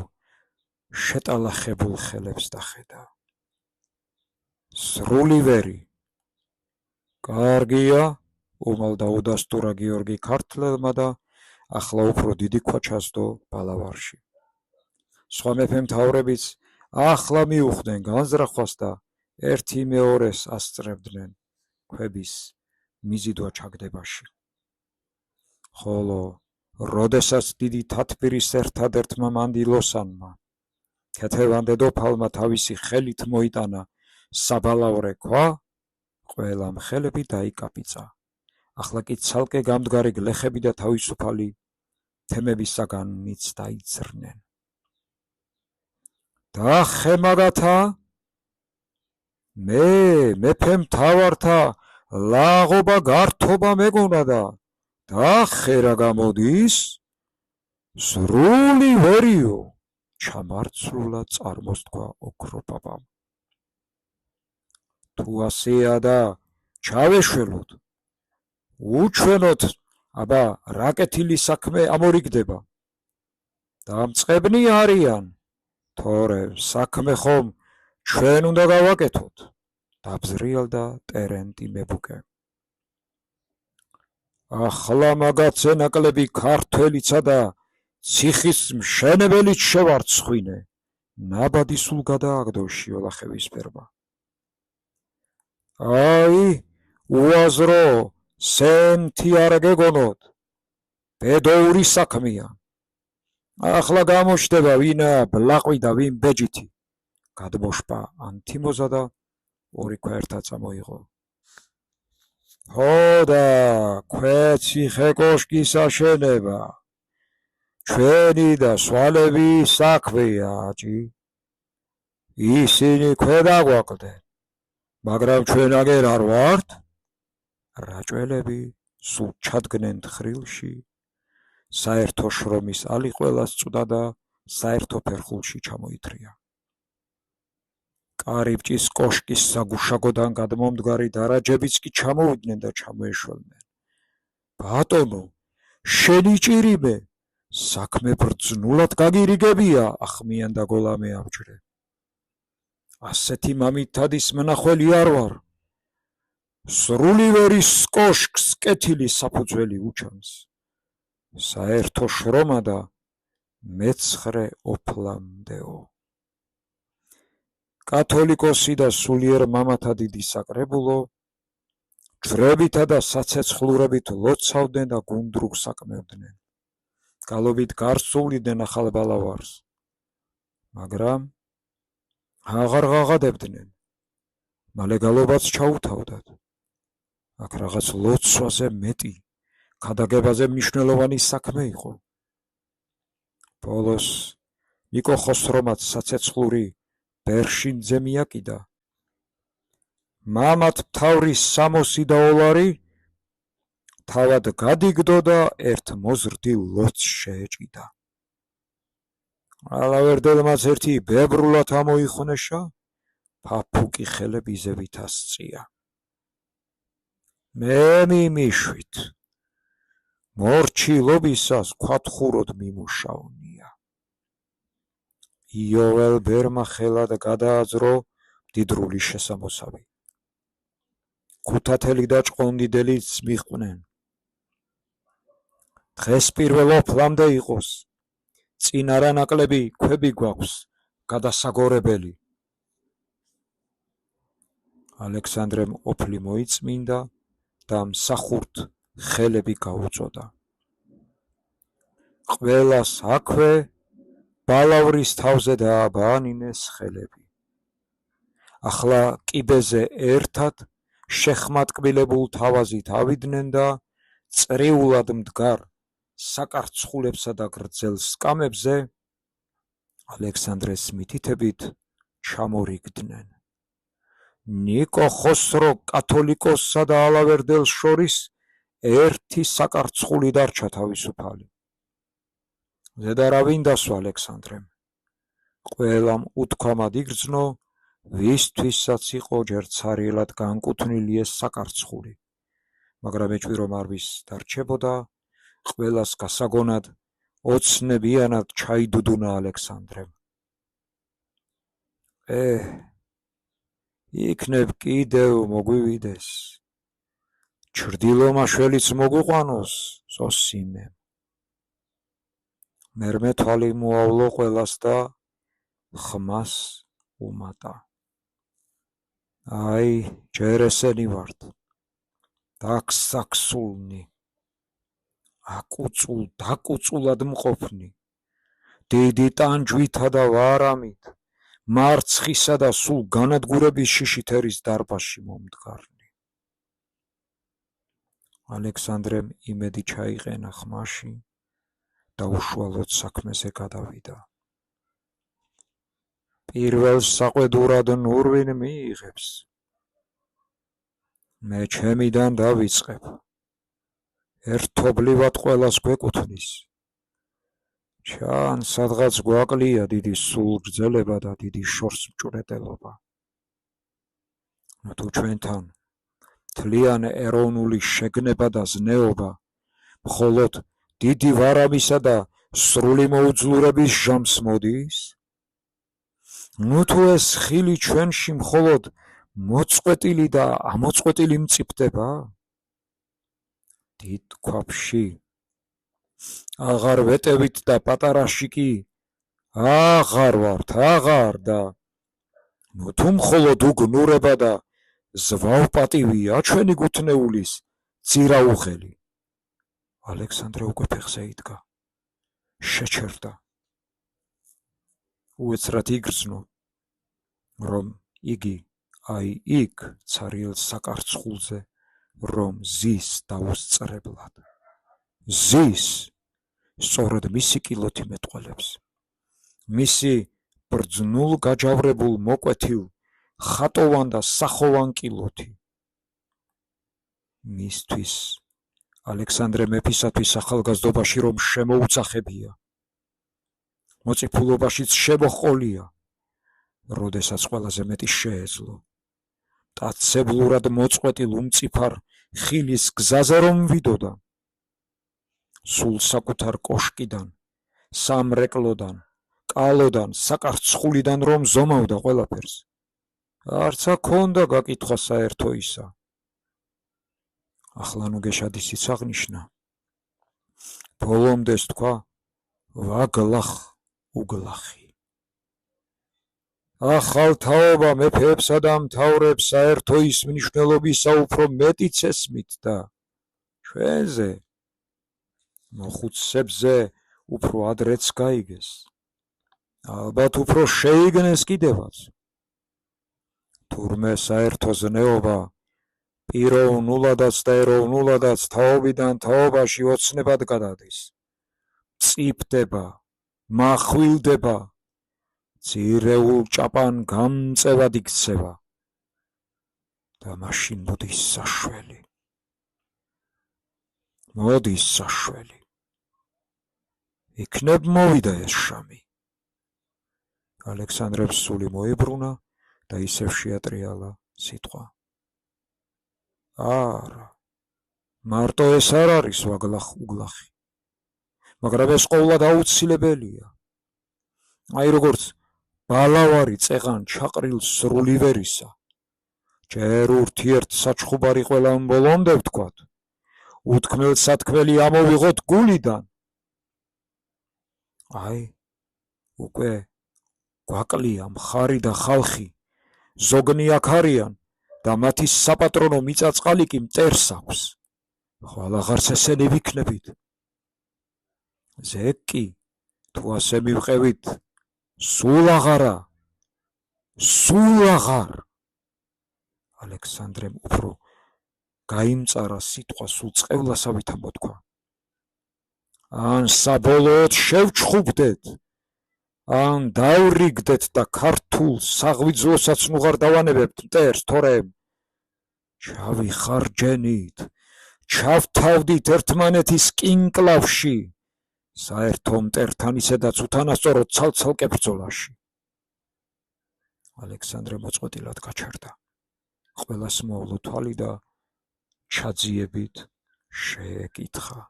შეტალახებულ ხელებს დახედა. სრული ვერი. კარგია, უმალ დაუდასტურა გიორგი ქართლელმა და ახლა უფრო დიდი ქვა ჩასდო ბალავარში. სხვა მეფე-მთავრებიც ახლა მიუხვდნენ განზრახვას და ერთი მეორეს ასწრებდნენ ქვების მიზიდვა ჩაგდებაში. ხოლო როდესაც დიდი თათბირის ერთადერთმა მანდილოსანმა ქეთევან დედოფალმა თავისი ხელით მოიტანა საბალავრე ქვა, ყველა ხელები დაიკაპიცა. ახლა კი ცალკე გამდგარი გლეხები და თავისუფალი თემებისაგანიც დაიძრნენ. და ხემაგათა, მე მეფე მთავართა ლაღობა გართობა მეგონა და ხერა გამოდის, სრული ვერიო, ჩამარცვლულად წარმოსთქვა ოქროპაპამ. თუ ასეა და ჩავეშველოთ, უჩვენოთ, აბა რაკეთილი საქმე ამორიგდება. დამწყებნი არიან, თორე საქმე ხომ ჩვენ უნდა გავაკეთოთ, დაბზრიალდა ტერენტი მებუკე. ახლა მაგაცე ნაკლები ქართველიცა და ციხის მშენებელიც შევარცხვინე, ნაბადი სულ გადააგდო შიოლახევისფერმა. აი, უაზრო, სენთი არ გეგონოთ, ბედოური საქმეა. ახლა გამოჩნდება ვინა ბლაყვი და ვინ ბეჯითი. გადმოშპა ანთიმოზა და ორი ქვა ერთად წამოიღო. ხო და ქვეციხე კოშკის აშენება, ჩვენი და სვალები საქმეა, აჭი. ისინი ქვედა გვაკლდნენ, მაგრამ ჩვენ აგერ არ ვართ. რაჭველები სულ ჩადგნენ თხრილში, საერთო შრომის ალი ყველას წვდა და საერთო ფერხულში ჩამოითრია. კარიბჭის კოშკის საგუშაგოდან გადმომდგარი დარაჯებიც კი ჩამოვიდნენ და ჩამოეშველნენ. ბატონო, შენი ჭირიმე, საქმე ბრძნულად გაგირიგებია, ახმიანდა გოლამე აბჯრე. ასეთი მამითადის მნახველი არ ვარ. სრული ვერის კოშკს კეთილი საფუძველი უჩანს. საერთო შრომა და მეცხრე ოფლამდეო. კათოლიკოსი და სულიერ მამათა დიდი საკრებულო, ჯვრებითა და საცეცხლურებით ლოცავდნენ და გუნდრუგს საკმევდნენ. გალობით გარსუვლიდნენ ახალ ბალავარს, მაგრამ აღარ ღაღადებდნენ. მალე გალობაც ჩაუთავდათ. აქ რაღაც ლოცვაზე მეტი, ქადაგებაზე მნიშვნელოვანი საქმე იყო. ბოლოს ნიკო ხოსრომაც საცეცხლური ბერშინძე მიაკიდა. მამათ მთავრის სამოსი და ოლარი თავად გადიგდო და ერთ მოზრდილ ლოცს შეეჭიდა. ალავერდელმაც ერთი ბებრულად ამოიხონეშა, ფაფუკი ხელებიზევით ასწია. მე მიმიშვით, მორჩილობისას ქვათხუროდ მიმუშავნია. იოველ ბერმა ხელად გადააძრო მდიდრული შესამოსავი. ქუთათელი და ჭყონდიდელიც მიჰყვნენ. დღეს პირველ ოფლამდე იყოს, წინ არანაკლები ქვები გვაქვს გადასაგორებელი. ალექსანდრემ ოფლი მოიწმინდა და მსახურთ ხელები გაუწოდა. ყველას აქვე ბალავრის თავზე დააბანინეს ხელები. ახლა კიბეზე ერთად შეხმატკბილებულ თავაზით ავიდნენ და წრიულად მდგარ საკარცხულებსა და გრძელ სკამებზე ალექსანდრეს მითითებით ჩამორიგდნენ. ნიკო ხოსრო კათოლიკოსსა და ალავერდელს შორის ერთი საკარცხული დარჩა თავისუფალი. ზედარავინ დასვა ალექსანდრემ. ყველამ უთქვამად იგრძნო, ვისთვისაც იყო ჯერ ცარიელად განკუთვნილი ეს საკარცხული, მაგრამ ეჭვი რომ არვის დარჩებოდა, ყველას გასაგონად ოცნებიანად ჩაიდუდუნა ალექსანდრემ. იქნებ კიდევ მოგვივიდეს, ჩრდილო მაშველიც მოგვიყვანოს, ზოსიმემ. მერმე თვალი მოავლო ყველას და ხმას უმატა. აი, ჯერ ესენი ვართ, დაქსაქსულნი. დაკუწულად მყოფნი, დიდი ტანჯვითა და ვარამით, მარცხისა და სულ განადგურების შიშით ერის დარბაზში მომდგარნი. ალექსანდრემ იმედი ჩაიყენა ხმაში და უშუალოდ საქმეზე გადავიდა. პირველს საყვედურად ნურვინ მიიღებს. მე ჩემიდან დავიწყებ. ერთობლივად ყველას გვეკუთვნის. ჩან სადღაც გვაკლია დიდი სულგრძელება და დიდი შორსმჭვრეტელობა. თუ ჩვენთან მთლიან ეროვნული შეგნება და ზნეობა მხოლოდ დიდი ვარამისა და სრული მოუძლურების ჟამს მოდის, თუ ეს ხილი ჩვენში მხოლოდ მოწყვეტილი და ამოწყვეტილი მწიფდება, დიდ ქვაბში აღარ ვეტევით და პატარაში კი აღარ ვართ, აღარ და თუ მხოლოდ უგნურება და ზვავპატივია ჩვენი გუთნეულის ძირაუღელი. ალექსანდრე უკვე ფეხზე იდგა, შეჩერდა. უეცრად იგრძნო, რომ იგი აი იქ ცარიელ საკარცხულზე რომ ზის დაუსწრებლად. ზის, სწორედ მისი კილოთი მეტყველებს. მისი ბრძნულ გაჯავრებულ მოკვეთილ ხატოვან და სახოვან კილოთი. მისთვის ალექსანდრე მეფისათვის ახალგაზრდობაში რომ შემოუძახებია, მოწიფულობაშიც შემოჰყოლია, როდესაც ყველაზე მეტი შეეძლო, მტაცებლურად მოწყვეტილ უმწიფარ ხილის გზაზე რომ ვიდოდა, სულ საკუთარ კოშკიდან, სამრეკლოდან, კალოდან, საკარცხულიდან რომ ზომავდა ყველაფერს, არც აქონდა გაკითხვა საერთო ისა. ახლა ნუ გეშადის იც აღნიშნა. ბოლომდეს თქვა ვაგლახ უგლახი. ახალ თაობა მეფეებსა და მთავრებს საერთო ის მნიშვნელობისა უფრო მეტიც ესმით და ჩვენზე, მოხუცებზე უფრო ადრეც გაიგეს. ალბათ უფრო შეიგნეს კიდევაც. თურმე საერთო ზნეობა პიროვნულადაც და ეროვნულადაც თაობიდან თაობაში ოცნებად გადადის. მწიფდება, მახვილდება, ძირეულ ჭაპან გამწევად იქცევა და მაშინ მოდის საშველი. მოდის საშველი. იქნებ მოვიდა ეს შამი. ალექსანდრემ სული მოიბრუნა და ისევ შეატრიალა სიტყვა. არა, მარტო ეს არ არის ვაგლახ უგლახი, მაგრამ ეს ყოვლად აუცილებელია. აი როგორც ბალავარი წეღან ჩაყრილ სრული ვერისა, ჯერ ურთიერთ საჩხუბარი ყველამ ბოლომდე ვთქვათ, უთქმელ სათქმელი ამოვიღოთ გულიდან. აი, უკვე გვაკლია მხარი და ხალხი, ზოგნი აქ არიან და მათი საპატრონო მიწაწყალი კი მტერს აქვს. ხვალ აღარც ესენი ვიქნებით. ზეკ კი, თუ ასე მივყევით, სულ აღარა, სულ აღარ. ალექსანდრემ უფრო გაიმწარა სიტყვა სულ წყევლასავით ამოთქვა. ან საბოლოოდ შევჩხუბდეთ, ან დავრიგდეთ და ქართულ საღვიძლოსაც ნუღარ დავანებებთ მტერს, თორემ ჩავიხარჯენით, ჩავთავდით ერთმანეთის კინკლავში, საერთო მტერთან ისედაც უთანასწოროდ ცალ-ცალკე ბრძოლაში. ალექსანდრე მოწყვეტილად გაჩერდა. ყველას მოავლო თვალი და ჩაძიებით შეეკითხა.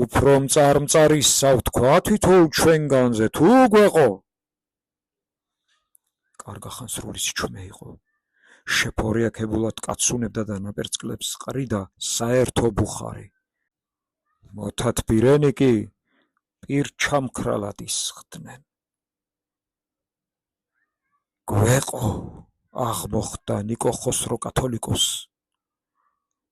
უფრო მწარმწარისა ვთქვა თვითონ ჩვენგანზე, თუ გვეყო? კარგა ხანს სრული სიჩუმე იყო. შეფორიაქებულად კაცუნებდა და ნაპერწკლებს ყრიდა საერთო ბუხარი. მოთათბირენი კი პირჩამქრალად ისხდნენ. გვეყო, აღმოხდა ნიკო ხოსრო კათოლიკოსს.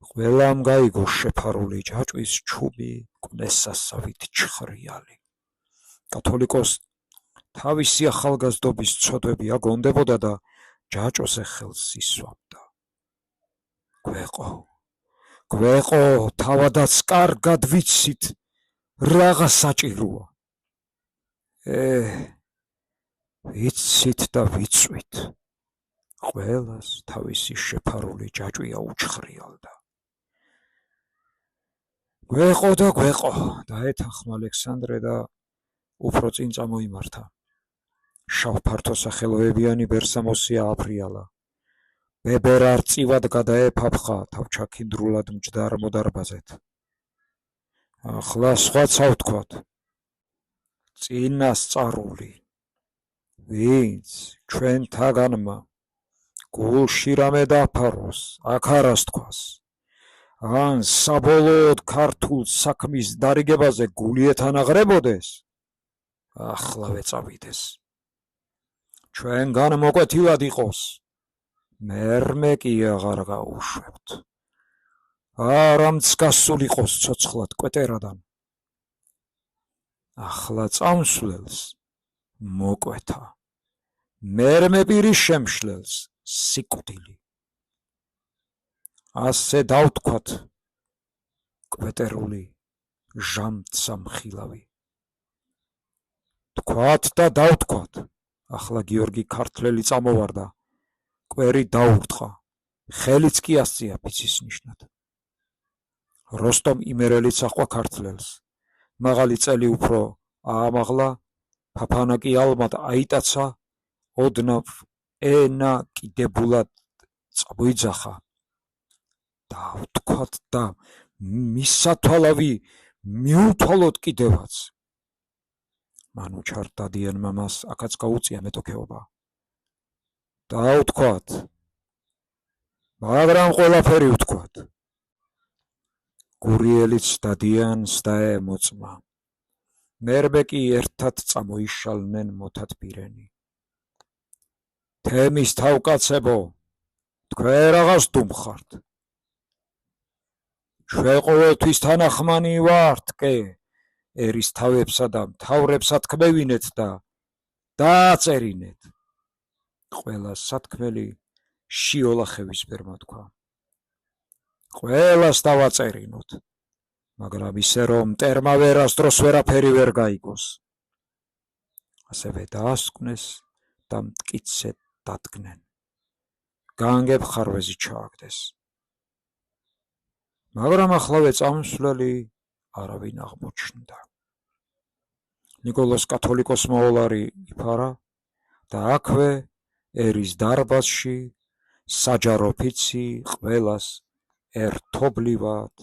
ყველამ გაიგო შეფარული ჯაჭვის ჩუბი კვნესასავით ჩხრიალი. კათოლიკოს თავისი ახალგაზრდობის ცოდვები აგონდებოდა და ჯაჭვზე ხელს ისვამდა. გვეყო, თავადაც კარგად ვიცით, რაღა საჭიროა. ვიცით და ვიწვით. ყველას თავისი შეფარული ჯაჭვი აუჩხრიალდა. გვეყო, დაეთანხმა ალექსანდრე და უფრო წინ წამოიმართა. შავფართო სახელოებიანი ბერსამოსი ააფრიალა. ბებერ არწივად გადაეფაფხა თავჩაქინდრულად მჯდარ მოდარბაზეთ. ახლა სხვაცა ვთქვათ. წინასწარული. ვინც ჩვენთაგანმა გულში რამე დაფაროს, აქ არას თქვას. ან საბოლოოდ ქართულ საქმის დარიგებაზე გული ეთანაღრებოდეს, ახლავე წავიდეს. ჩვენგან მოკვეთილად იყოს, მერმე კი აღარ გაუშვებთ. არამც გასულ იყოს ცოცხლად კვეტერადან. ახლა წამსვლელს მოკვეთა, მერმე პირის შემშლელს სიკვდილი. ასე დავთქვათ, კვეტერული ჟამთსა მხილავი. თქვათ და დავთქვათ. ახლა გიორგი ქართლელი წამოვარდა, კვერი დაურტყა, ხელიც კი ასწია ფიცის ნიშნად. როსტომ იმერელიც აყვა ქართლელს, მაღალი წელი უფრო აამაღლა, ფაფანა კი ალმად აიტაცა, ოდნავ ენა კიდებულად წამოიძახა. დავთქვათ და მისათვალავი მიუთვალოთ კიდევაც. მანუჩარ დადიან მამას აქაც გაუწია მეტოქეობა. დავთქვათ, მაგრამ ყველაფერი ვთქვათ. გურიელიც დადიანს დაემოწმა. მერმე კი ერთად წამოიშალნენ მოთად პირენი. თემის თავკაცებო, თქვენ რაღაც დუმხართ. ჩვენ ყოველთვის თანახმანი ვართ, ერის თავებსა და მთავრებსა თქმევინეთ და დააწერინეთ. ყველას სათქმელი შიოლახევის ბერმა თქვა. ყველას დავაწერინოთ, მაგრამ ისე რომ მტერმა ვერასდროს ვერაფერი ვერ გაიგოს. ასევე დაასკვნეს და მტკიცედ დადგნენ. განგებ ხარვეზი ჩააგდეს. მაგრამ ახლავე წამსვლელი არავინ აღმოჩნდა. ნიკოლოზ კათოლიკოსმა ოლარი იფარა და აქვე ერის დარბაზში საჯარო ფიცი ყველას ერთობლივად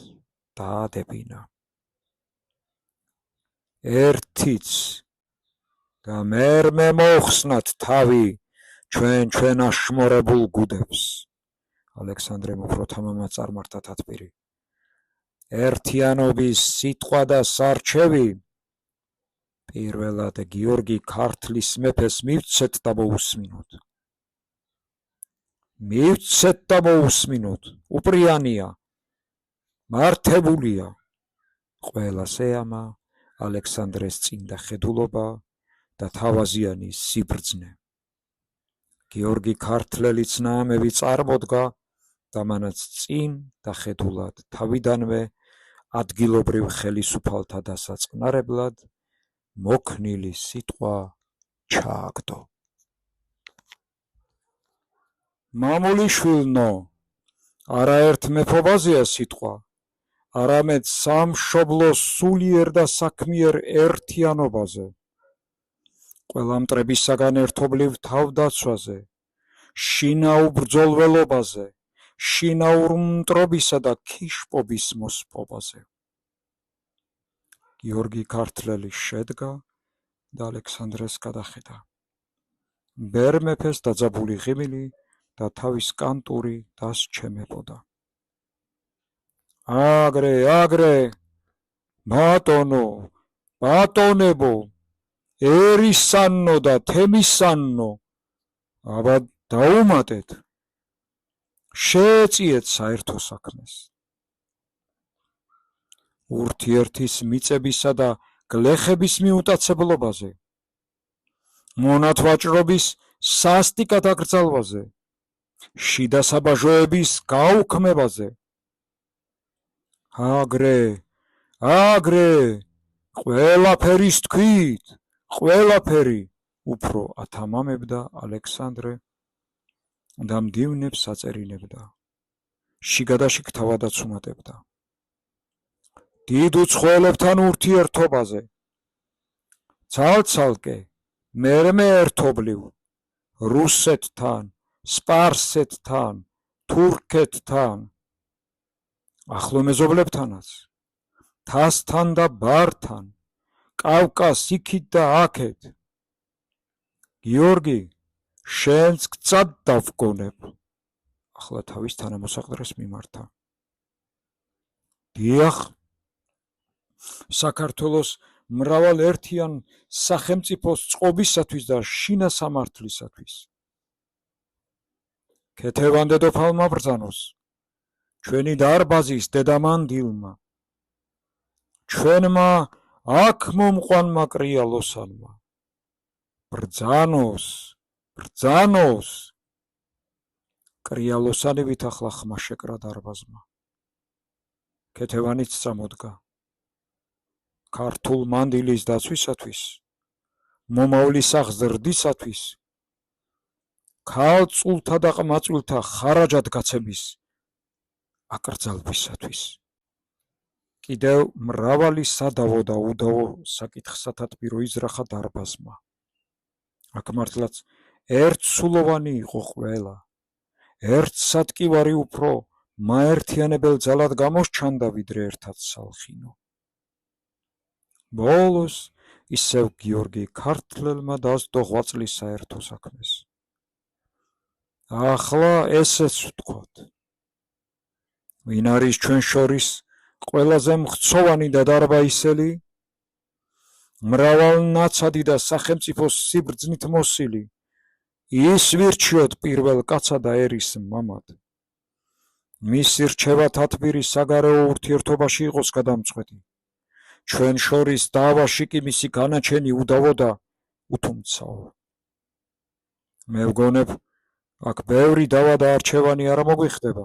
დაადებინა. ერთიც და მერმე მოხსნათ თავი ჩვენ აშმორებულ გუდებს. ალექსანდრემ უფროთა მამა წარმართა თათბირი. ერთიანობის სიტყვა და სარჩევი პირველად გიორგი ქართლის მეფეს მივცეთ და მოусმინოთ. მივცეთ და მოусმინოთ, უპრიანია, მართებულია. ყველას ეამა ალექსანდრეს წინდა ხედულობა და თავაზიანი სიბრძნე. გიორგი ქართლელიც ნაამები წარმოდგა და მანაც წინ და ხედულად თავიდანვე ადგილობრივ ხელისუფალთა დასაწყნარებლად მოქნილი სიტყვა ჩააგდო. მამულიშვილნო, არაერთ მეფობაზეა სიტყვა, არამედ სამშობლოს სულიერ და საქმიერ ერთიანობაზე, ყველა მტრებისაგან ერთობლივ თავდაცვაზე, შინაურ ბრძოლველობაზე, შინაურ მტრობისა და ქიშპობის მოსპობაზე. გიორგი ქართლელი შედგა და ალექსანდრეს გადახედა. ბერ მეფეს დაძაბული ღიმილი და თავის კანტური დასჩემებოდა. აგრე, ბატონო, ბატონებო, ერისანნო და თემისანნო, აბა დაუმატეთ, შეეწიეთ საერთო საქმეს. ურთიერთის მიწებისა და გლეხების მიუტაცებლობაზე, მონათვაჭრობის სასტიკად აკრძალვაზე, შიდა საბაჟოების გაუქმებაზე. აგრე, ყველაფერის თქვით, ყველაფერი, უფრო ათამამებდა ალექსანდრე და მდივნებს აწერინებდა, შიგადაშიგ თავადაც უმატებდა. დიდ უცხოელებთან ურთიერთობაზე, ცალ-ცალკე, მერმე ერთობლივ, რუსეთთან, სპარსეთთან, თურქეთთან, ახლო მეზობლებთანაც, თასთან და ბართან, კავკას იქით და აქეთ. გიორგი, შენც გწად დავგონებ. ახლა თავის თანამოსაყდრეს მიმართა. დიახ, საქართველოს მრავალ ერთიან სახელმწიფოს წყობისათვის და შინასამართლისათვის. ქეთევან დედოფალმა ბრძანოს, ჩვენი დარბაზის დედამანდილმა, ჩვენმა აქ მომყვანმა კრიალოსანმა. ბრძანოს. კრიალოსანივით ახლა ხმა შეკრა დარბაზმა. ქეთევანიც წამოდგა. ქართულ მანდილის დაცვისათვის, მომავლის აღზრდისათვის, ქალწულთა და ყმაწვილთა ხარაჯად გაცემის აკრძალვისათვის. კიდევ მრავალი სადავო და უდავო საკითხსათათბირო იზრახა დარბაზმა. აქ მართლაც ერთსულოვანი იყო ყველა, ერთსატკივარი უფრო მაერთიანებელ ძალად გამოსჩანდა, ვიდრე ერთად სალხინო. ბოლოს ისევ გიორგი ქართველმა დასდო ღვაწლის საერთო საქმეს. ახლა ესეც ვთქვათ, ვინ არის ჩვენ შორის ყველაზე მხცოვანი და დარბაისელი, მრავალნაცადი და სახელმწიფოს სიბრძნით მოსილი, ის ვირჩიოთ პირველ კაცად და ერის მამად. მისი რჩევა თათბირი საგარეო ურთიერთობაში იყოს გადამწყვეტი. ჩვენ შორის დავაში კი მისი განაჩენი უდავო და უთუმცაო. მე ვგონებ, აქ ბევრი დავა და არჩევანი არ მოგვიხდება.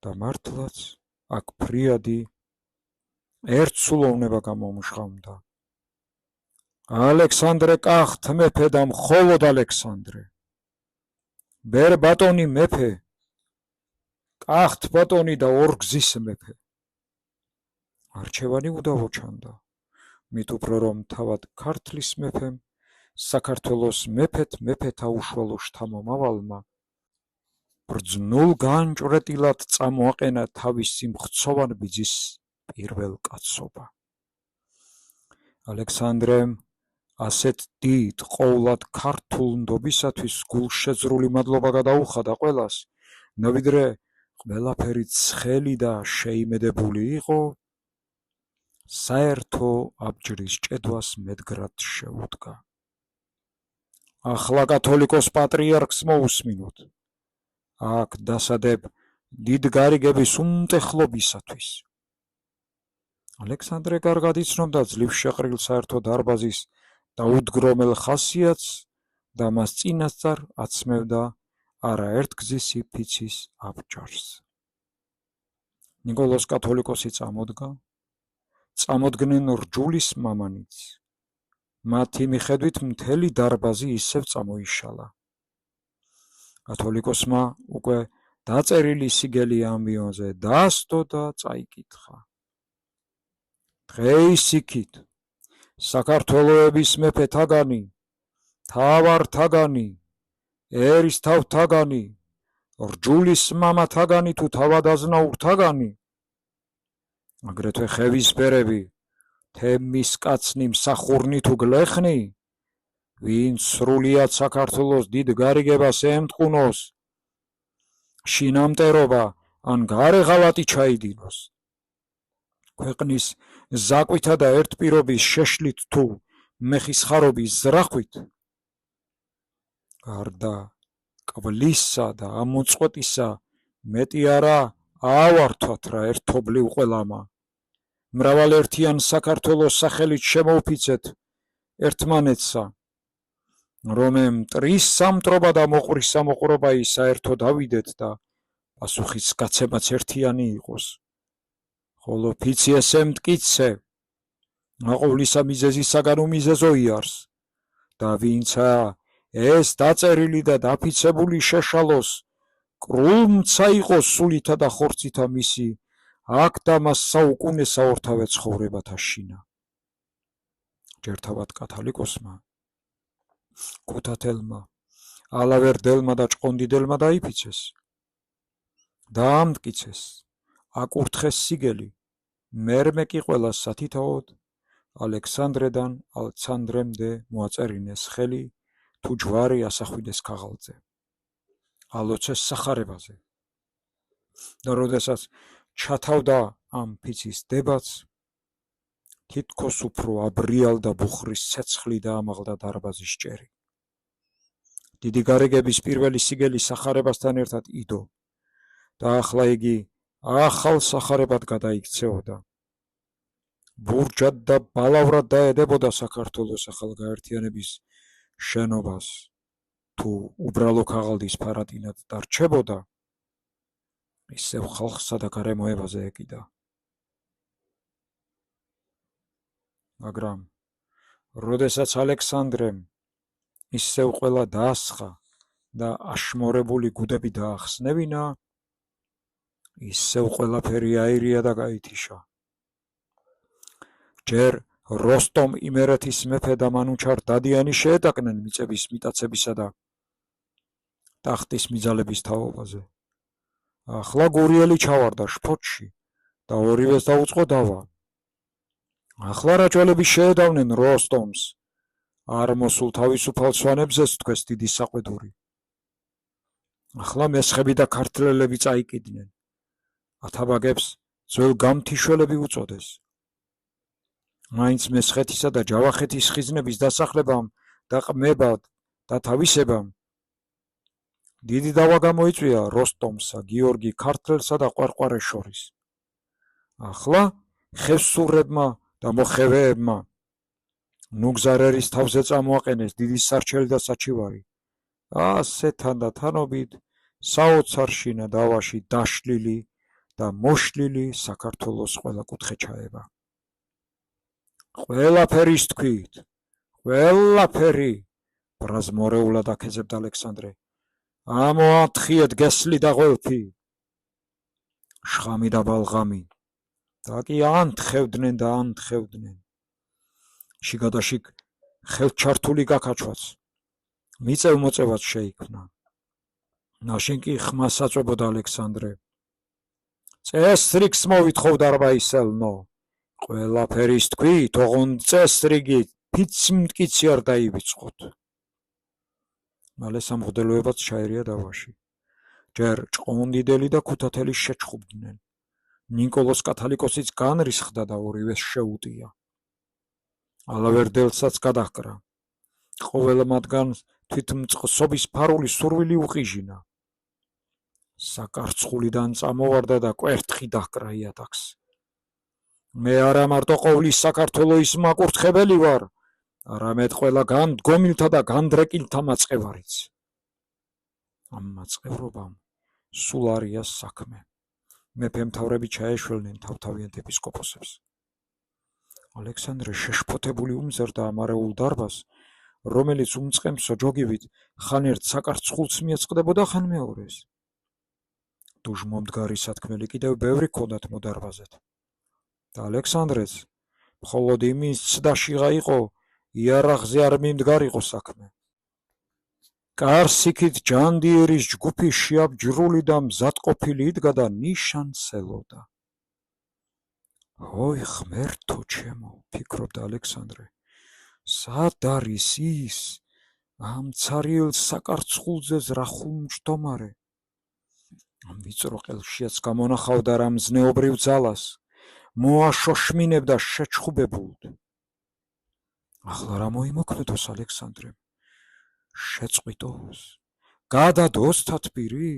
და მართლაც აქ ფრიადი ერთსულოვნება გამომჟღავნდა. ალექსანდრე კახთ მეფე და მხოლოდ ალექსანდრე. ბერ ბატონი მეფე, კახთ ბატონი და ორგზის მეფე. არჩევანი უდავო ჩანდა, მით უფრო რომ თავად ქართლის მეფემ, საქართველოს მეფეთა უშუალო შთამომავალმა ბრძნულ განჭვრეტილად წამოაყენა თავისი მხცოვან ბიძის პირველ კაცობა. ალექსანდრემ ასეთ დიდ ყოვლად ქართულ ნდობისათვის გულშეძრული მადლობა გადაუხადა ყველას, ნოვიდრე ყველაფერი ცხელი და შეიმედებული იყო, საერთო აბჯრის ჭედვას მედგრად შეუდგა. ახლა კათოლიკოს პატრიარქს მოусმინოთ. აქ დასადებ დიდ გარიგების უმტეხლობისათვის. ალექსანდრე კარგად იცნობდა ძლივშეყრილ საერთო დარბაზის დაუდგრომელ ხასიათს და მას წინასწარ აცმევდა არაერთგზისი ფიცის აბჯარს. ნიკოლოზ კათოლიკოსი წამოდგნენ რჯულის მამანიც. მათი მიხედვით მთელი დარბაზი ისევ წამოიშალა. კათოლიკოსმა უკვე დაწერილი სიგელი ამბიონზე დასდო და წაიკითხა. დღეის იქით საქართველოების მეფე თაგანი, თავარ თაგანი, ერისთავ თაგანი, რჯულის მამა თაგანი თუ თავადაზნაურ თაგანი, აგრეთვე ხევისფერები, თემის კაცნი, მსახურნი თუ გლეხნი, ვინც სრულიად საქართველოს დიდ გარიგებას ემტყუნოს, შინამტერობა ან გარეღალატი ჩაიდინოს. ქვეყნის ზაკვითა და ერთპირობის შეშლით თუ მეხისხარობის ზრახვით, გარდა კვლისა და ამოწყვეტისა მეტი არა ავართვათ რა ერთობლივ ყველამა, მრავალერთიან საქართველოს სახელით შემოუფიცეთ ერთმანეთსა, რომემ მტრის სამტრობა და მოყრის სამოყრობა საერთო დავიდეთ და პასუხის გაცემაც ერთიანი იყოს. ხოლო ფიცი ესე მტკიცე, აყოლისა მიზეზისაგან უმიზეზო იარს და ვინცა ეს დაწერილი და დაფიცებული შეშალოს, კრულმცა იყოს სულითა და ხორცითა მისი, აქ და მას საუკუნესა ორთავე ცხოვრებათა შინა. ჯერ თავად კათალიკოსმა, ქუთათელმა, ალავერდელმა და ჭყონდიდელმა დაიფიცეს, დაამტკიცეს, აკურთხეს სიგელი, მერმე კი ყველას სათითაოდ ალექსანდრედან ალცანდრემდე მოაწერინეს ხელი თუ ჯვარი ასახვიდეს ქაღალდზე, ალოცეს სახარებაზე. და როდესაც ჩათავდა ამ ფიცის დებაც, თითქოს უფრო აბრიალ და ბუხრის ცეცხლი დაამაღლდა დარბაზის ჭერი. დიდი გარეგების პირველი სიგელი სახარებასთან ერთად იდო და ახლა იგი ახალ სახარებად გადაიქცეოდა. ბურჯად და ბალავრად დაედებოდა საქართველოს ახალგაერთიანების შენობას, თუ უბრალო ქაღალდის ფარატინად დარჩებოდა, ისევ ხალხსა და გარემოებაზე ეკიდა. მაგრამ როდესაც ალექსანდრემ ისევ ყველა დაასხა და აშმორებული გუდები დაახსნევინა, ისევ ყველაფერი აირია და გაითიშა. ჯერ როსტომ იმერეთის მეფე და მანუჩარ დადიანი შეეტაკნენ მიწების მიტაცებისა და ტახტის მიძალების თაობაზე. ახლა გურიელი ჩავარდა შფოთში და ორივეს დაუწყო დავა. ახლა რაჭველები შეედავნენ როსტომს, არ მოსულ თავისუფალ სვანებზეც თქვეს დიდი საყვედური. ახლა მესხები და ქართველები წაიკიდნენ, ათაბაგებს ძველ გამთიშველები უწოდეს. მაინც მესხეთისა და ჯავახეთის ხიზნების დასახლებამ და ყმებად და თავისებამ დიდი დავა გამოიწვია როსტომსა, გიორგი ქართველსა და ყვარყვარეს შორის. ახლა ხევსურებმა და მოხევეებმა ნუგზარერის თავზე წამოაყენეს დიდი სარჩელი და საჩივარი. ასე თანდათანობით საოცარშინა დავაში დაშლილი და მოშლილი საქართველოს ყველა კუთხე ჩაება. ყველაფერის თქვით, ყველაფერი, ბრაზმორეულად აქეზებდა ალექსანდრე. ამოათხიეთ გესლი და ღველფი, შხამი და ბალღამი, და კი ანთხევდნენ და ანთხევდნენ. შიგადაშიგ ხელჩართული გაქაჩვაც, მიწევ-მოწევაც შეიქმნა. ნაშენ კი ხმას აწვებოდა ალექსანდრე. წესრიგს მოვითხოვ დარბაისელნო, ყველაფერის თქვით, ოღონდ წესრიგით ფიცი მტკიცი არ დაივიწყოთ. მალე სამღვდელოებაც ჩაერია დავაში. ჯერ ჭყონდიდელი და ქუთათელი შეჩხუბდნენ. ნიკოლოს კათალიკოსიც განრისხდა და ორივეს შეუტია. ალავერდელსაც გადაჰკრა. ყოველ მათგანს თვითმწყსობის ფარული სურვილი უყიჟინა. საკარცხულიდან წამოვარდა და კვერთხი დაჰკრა იატაკს. მე არა მარტო ყოვლის საქართველოს მაკურთხებელი ვარ, არამედ ყველა განდგომილთა და განდრეკილთა მაწყევარიც. ამ მაწყევრობამ სულ არია საქმე. მეფე-მთავრები ჩაეშველნენ თავთავიანთ ეპისკოპოსებს. ალექსანდრე შეშფოთებული უმზერდა ამ არეულ დარბაზს, რომელიც უმწყემსო ჯოგივით ხან ერთ საკარცხულს მიეწყდებოდა, ხან მეორეს. დუჟმომდგარი სათქმელი კიდევ ბევრი ჰქონდათ მოდარბაზეთ. და ალექსანდრეც მხოლოდ იმის ცდაშიღა იყო, იარაღზე არ მიმდგარიყო საქმე. კარსიქით ჯანდიერის ჯგუფი შეაბჯრული და მზადყოფილი იდგა და ნიშანს ელოდა. ოი ღმერთო ჩემო, ფიქრობდა ალექსანდრე, სად არის ის ამ ცარიელ საკარცხულზე ზრახულ მჯდომარე? ამ ვიწრო ყელშიაც გამონახავდა რა მზნეობრივ ძალას, მოაშოშმინებდა შეჩხუბებულთ. ახლა რა მოიმოქმედოს ალექსანდრემ? შეწყვიტოს? გადადოს თათბირი?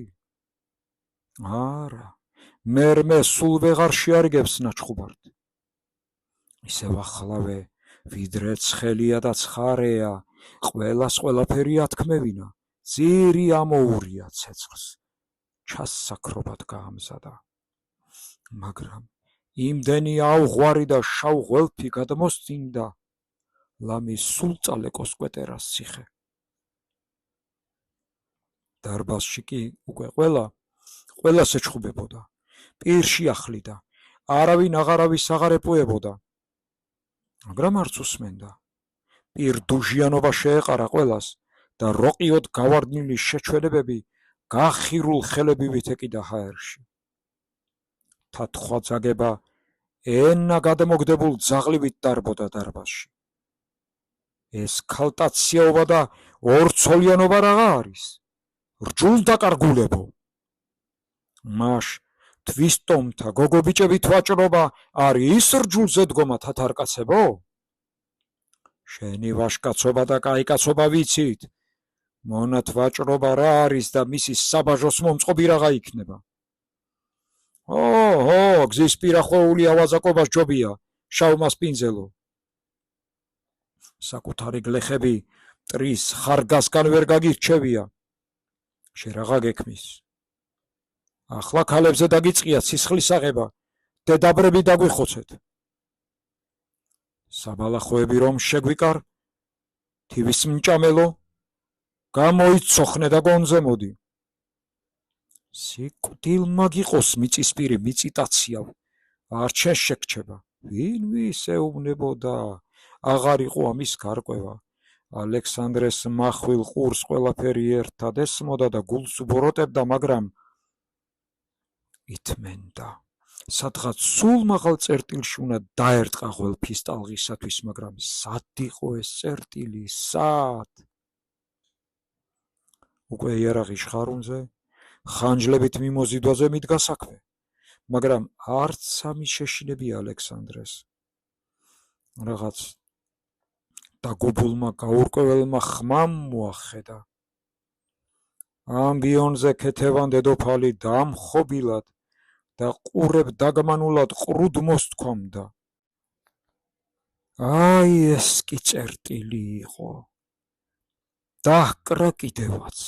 არა, მერმე სულ ვეღარ შეარიგებს ნაჩხუბართ. ისევ ახლავე, ვიდრე ცხელია და ცხარეა, ყველას ყველაფერი ათქმევინა, ძირი ამოურია ცეცხლს, ჩასაქრობად გაამზადა. მაგრამ იმდენი ავღვარი და შავ ღველფი გადმოსწინდა, ლამის სულ წალეკოს კვეტერას ციხე. დარბაზში კი უკვე ყველას ეჩხუბებოდა, პირში ახლიდა, არავინ აღარავის აღარ ეპოებოდა, მაგრამ არც უსმენდა. პირდუჟიანობა შეეყარა ყველას და როყიოდ გავარდნილი შეჩვენებები გახირულ ხელებივით ეკიდა ჰაერში. თათხვა-ძაგება ენა გადამოგდებულ ძაღლივით დარბოდა დარბაზში. ეს ქალტაციაობა და ორცოლიანობა რაღა არის? რჯულდაკარგულებო. მაშ თვისტომთა გოგობიჭებით ვაჭრობა არის რჯულზე დგომა თათარკაცებო? შენი ვაშკაცობა და კაიკაცობა ვიცით, მონათ ვაჭრობა რა არის და მისი საბაჟოს მომწყობი რაღა იქნება. გზის პირახვეული ავაზაკობა ჯობია, შავ მასპინძელო. საკუთარი გლეხები მტრის ხარგასგან ვერ გაგირჩევია. შენ რაღა გექმის? ახლა ქალებზე დაგიწყიათ სისხლის აღება, დედაბრები დაგვიხოცეთ. საბალახოები რომ შეგვიკარ, თივის მჭამელო, გამოიცოხნე და გონზე მოდი. სიკვდილმა გიყოს მიწისპირი მიწიტაციავ, არ შეგრჩება. ვინ ვის ეუბნებოდა, აღარ იყო ამის გარკვევა. ალექსანდრეს מחვილ ყურს ყველაფერი ერთად ესმოდა და გულს უბოროტებდა, მაგრამ ითმენდა. სადღაც სულ მაღალ წერტილში უნდა დაერტყა ღველფის ტალღისათვის, მაგრამ სად იყო ეს წერტილი, სად? უკვე იარაღის ჟღარუნზე, ხანჯლებით მიმოზიდვაზე მიდგა საქმე, მაგრამ არც სამი შეშინებია ალექსანდრეს. რაღაც დაგობულმა გაურკვეველმა ხმამ მოახედა. ამბიონზე ქეთევან დედოფალი დამხობილად და ყურებ დაგმანულად ყრუდ მოსთქვამდა. აი ეს კი წერტილი იყო. დაჰკრა კიდევაც.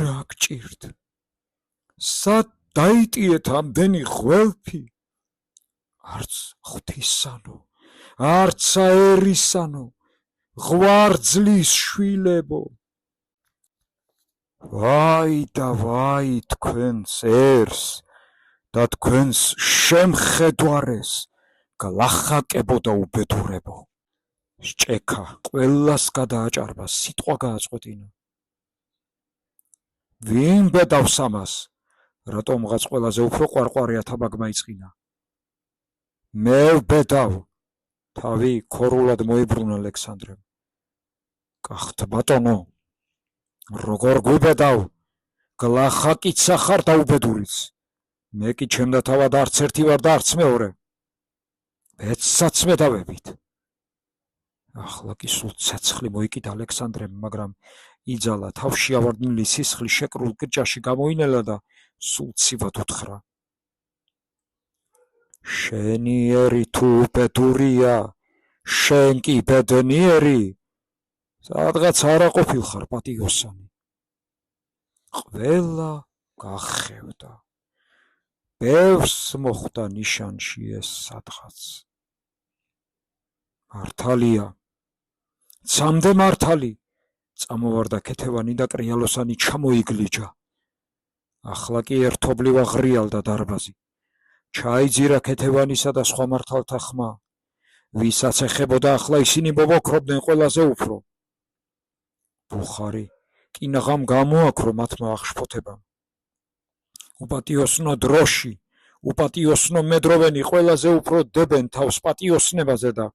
რა გჭირთ? სად დაიტიეთ ამდენი ღველფი? არც ღვთისანო, არც აერისანო, ღვარძლის შვილებო. ვაი და ვაი თქვენს ერს და თქვენს შემხედვარეს, გლახაკებო და უბედურებო. სჭექა ყველას გადააჭარბა, სიტყვა გააწყვეტინა. ვინ ბედავს ამას? რატომღაც ყველაზე უფრო ყვარყვარია თაბაგმა იწყინა. მე ვბედავ, თავი ქორულად მოიბრუნა ალექსანდრემ. კახთ ბატონო, როგორ გვიბედავ? გლახაკიცა ხარ და უბედურიც. მე კი ჩემდა თავად არც ერთი ვარ და არც მეორე. ბედსაც მედავებით. ახლა კი სულ ცეცხლი მოიკიდა ალექსანდრემ, მაგრამ იძალა, თავში ავარდნილი სისხლი შეკრულ კრჭაში გამოინელა და სულ ცივად უთხრა. შენი ერი თუ უბედურია, შენ კი ბედნიერი, სადღაც არა ყოფილხარ პატიოსანი. ყველა გახევდა. ბევრს მოხვდა ნიშანში ეს სადღაც. მართალია, ცამდე მართალი, წამოვარდა ქეთევანი და კრიალოსანი ჩამოიგლიჯა. ახლა კი ერთობლივ აღრიალდა დარბაზი. ჩაიძირა ქეთევანისა და სხვა მართალთა ხმა. ვისაც ეხებოდა, ახლა ისინი ბობოქრობდნენ ყველაზე უფრო. ბუხარი კინაღამ გამოაქრო მათმა აღშფოთებამ. უპატიოსნო დროში, უპატიოსნო მედროვენი ყველაზე უფრო დებენ თავს პატიოსნებაზე და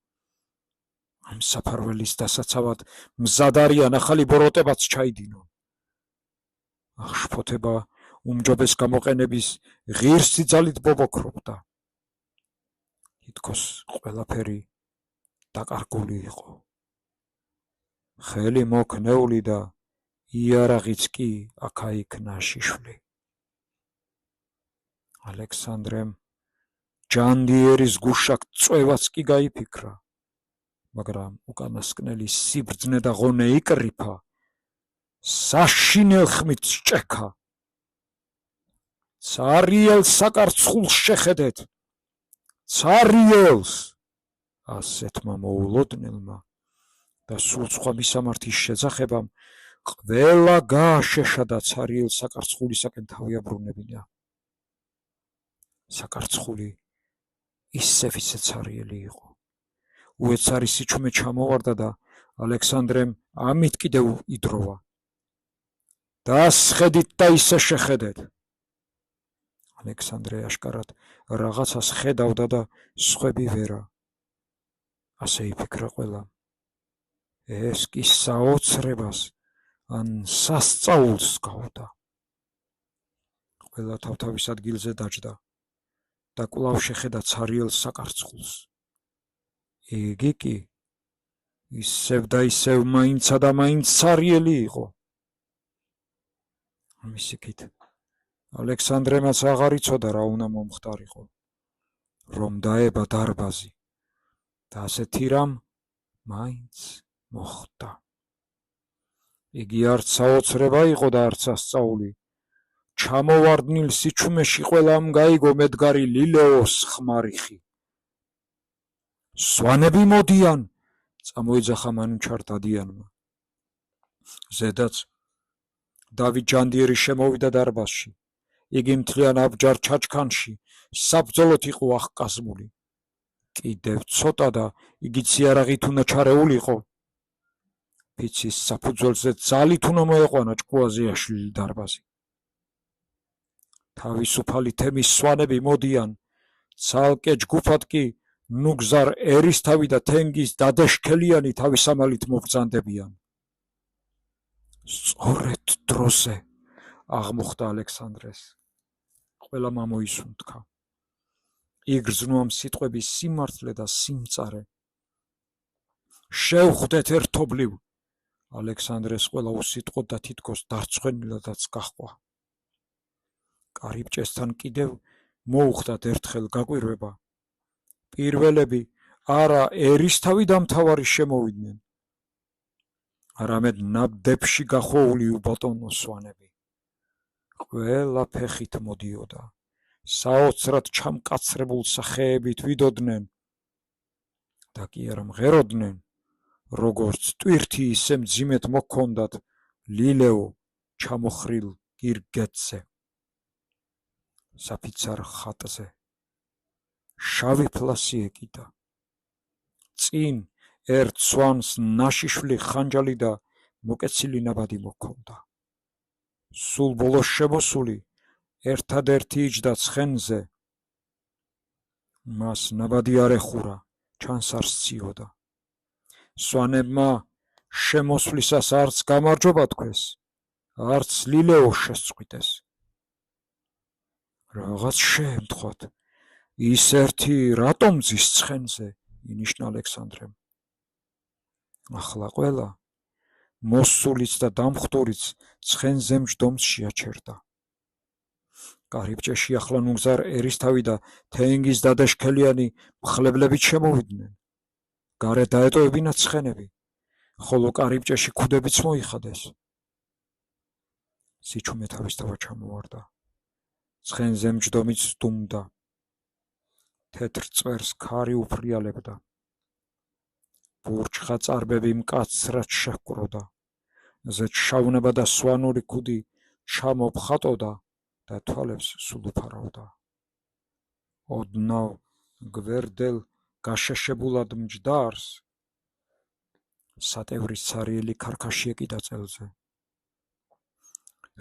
ამ საფარველის დასაცავად მზად არიან ახალი ბოროტებაც ჩაიდინონ. აღშფოთება უმჯობეს გამოყენების ღირსი ძალით ბობოქრობდა. თითქოს ყველაფერი დაკარგული იყო. ხელი მოქნეული და იარაღიც კი აქა-იქ ნაშიშველი. ალექსანდრემ ჯანდიერის გუშაკ წვევაც კი გაიფიქრა, მაგრამ უკანასკნელი სიბრძნე და ღონე იკრიფა, საშინელ ხმით სჭექა. ცარიელს საკარცხულს შეხედეთ, ცარიელს! ასეთმა მოულოდნელმა და სულ სხვა მისამართის შეძახებამ ყველა გააშეშა და ცარიელ საკარცხულისაკენ თავი აბრუნებინა. საკარცხული ისევ ისე ცარიელი იყო. უეცარი სიჩუმე ჩამოვარდა და ალექსანდრემ ამით კიდევ იდროვა. დასხედით და ისე შეხედეთ. ალექსანდრე აშკარად რაღაცას ხედავდა და სხვები ვერა. ასე იფიქრა ყველა. ეს კი საოცრებას ან სასწაულს გავდა. ყველა თავთავის ადგილზე დაჯდა და კვლავ შეხედა ცარიელ საკარცხულს. იგი კი ისევ და ისევ მაინცა და მაინც ცარიელი იყო. ამის იქით ალექსანდრემაც აღარ იცოდა რა უნდა მომხდარიყო, რომ დაება დარბაზი და ასეთი რამ მაინც მოხდა. იგი არც საოცრება იყო და არც სასწაული. ჩამოვარდნილ სიჩუმეში ყველამ გაიგო მედგარი ლილეოს ხმარიხი. სვანები მოდიან, წამოიძახა მანუჩარ დადიანმა. ზედაც დავით ჯანდიერი შემოვიდა დარბაზში. იგი მთლიან აბჯარ ჩაჩქანში საბრძოლოდ იყო აღკაზმული. კიდევ ცოტა და იგი ციარაღით უნდა ჩარეულიყო. ფიცის საფუძველზე ძალით უნდა მოეყვანა ჭკუაზიაშვილი დარბაზი. თავისუფალი თემის სვანები მოდიან, ცალკე ჯგუფად კი ნუგზარ ერისთავი და თენგიზ დადეშქელიანი თავისამალით მობრძანდებიან. სწორედ დროზე აღმოხდა ალექსანდრეს. ყველა მომოისუნთქა. იგრძნო ამ სიტყვების სიმართლე და სიმწარე. შევხვდეთ ერთობლივ. ალექსანდრეს ყველა უსიტყვოდ და თითქოს დარცხვენილადაც გაჰყვა. კარიბჭესთან კიდევ მოუხდათ ერთხელ გაკვირვება. პირველები არა ერისთავი და მთავარი შემოვიდნენ, არამედ ნაბდებში გახვეული უბატონო სვანები. ყველა ფეხით მოდიოდა, საოცრად ჩამკაცრებულ სახეებით ვიდოდნენ და კი არა მღეროდნენ, როგორც ტვირთი ისე მძიმედ მოჰქონდათ ლილეო ჩამოხრილ გირგეთზე. საფიცარ ხატზე შავი ფლასი ეკიდა. წინ ერთ სვანს ნაშიშვილი ხანჯალი და მოკეცილი ნაბადი მოჰქონდა. სულ ბოლოს შემოსული ერთადერთი იჯდა ცხენზე. მას ნაბადი არ ეხურა, ჩანს არ სციოდა. სვანებმა შემოსვლისას არც გამარჯობა თქვეს, არც ლილეო შესწყვიტეს. რაღაც შეემთხვათ, ის ერთი რატომ ძის ცხენზე, ინიშნა ალექსანდრემ. ახლა ყველა, მოსულიც და დამხტურიც ცხენზე მჯდომს შეაჩერდა. კარიბჭეში ახლა ნუგზარ ერისთავი და თენგიზ დადეშქელიანი მხლებლებით შემოვიდნენ. გარეთ დაეტოვებინათ ცხენები, ხოლო კარიბჭეში ქუდებიც მოიხადეს. სიჩუმე თავისთავად ჩამოვარდა. ცხენზე მჯდომიც დუმდა. თეთრ წვერს ქარი უფრიალებდა. ბურჩხა წარბები მკაცრად შეჰკროდა. ზედ შავნება და სვანური ქუდი ჩამოფხატოდა და თვალებს სულ უფარავდა. ოდნავ გვერდელ გაშეშებულად მჯდარს სატევრის ცარიელი ქარქაში ეკიდა წელზე.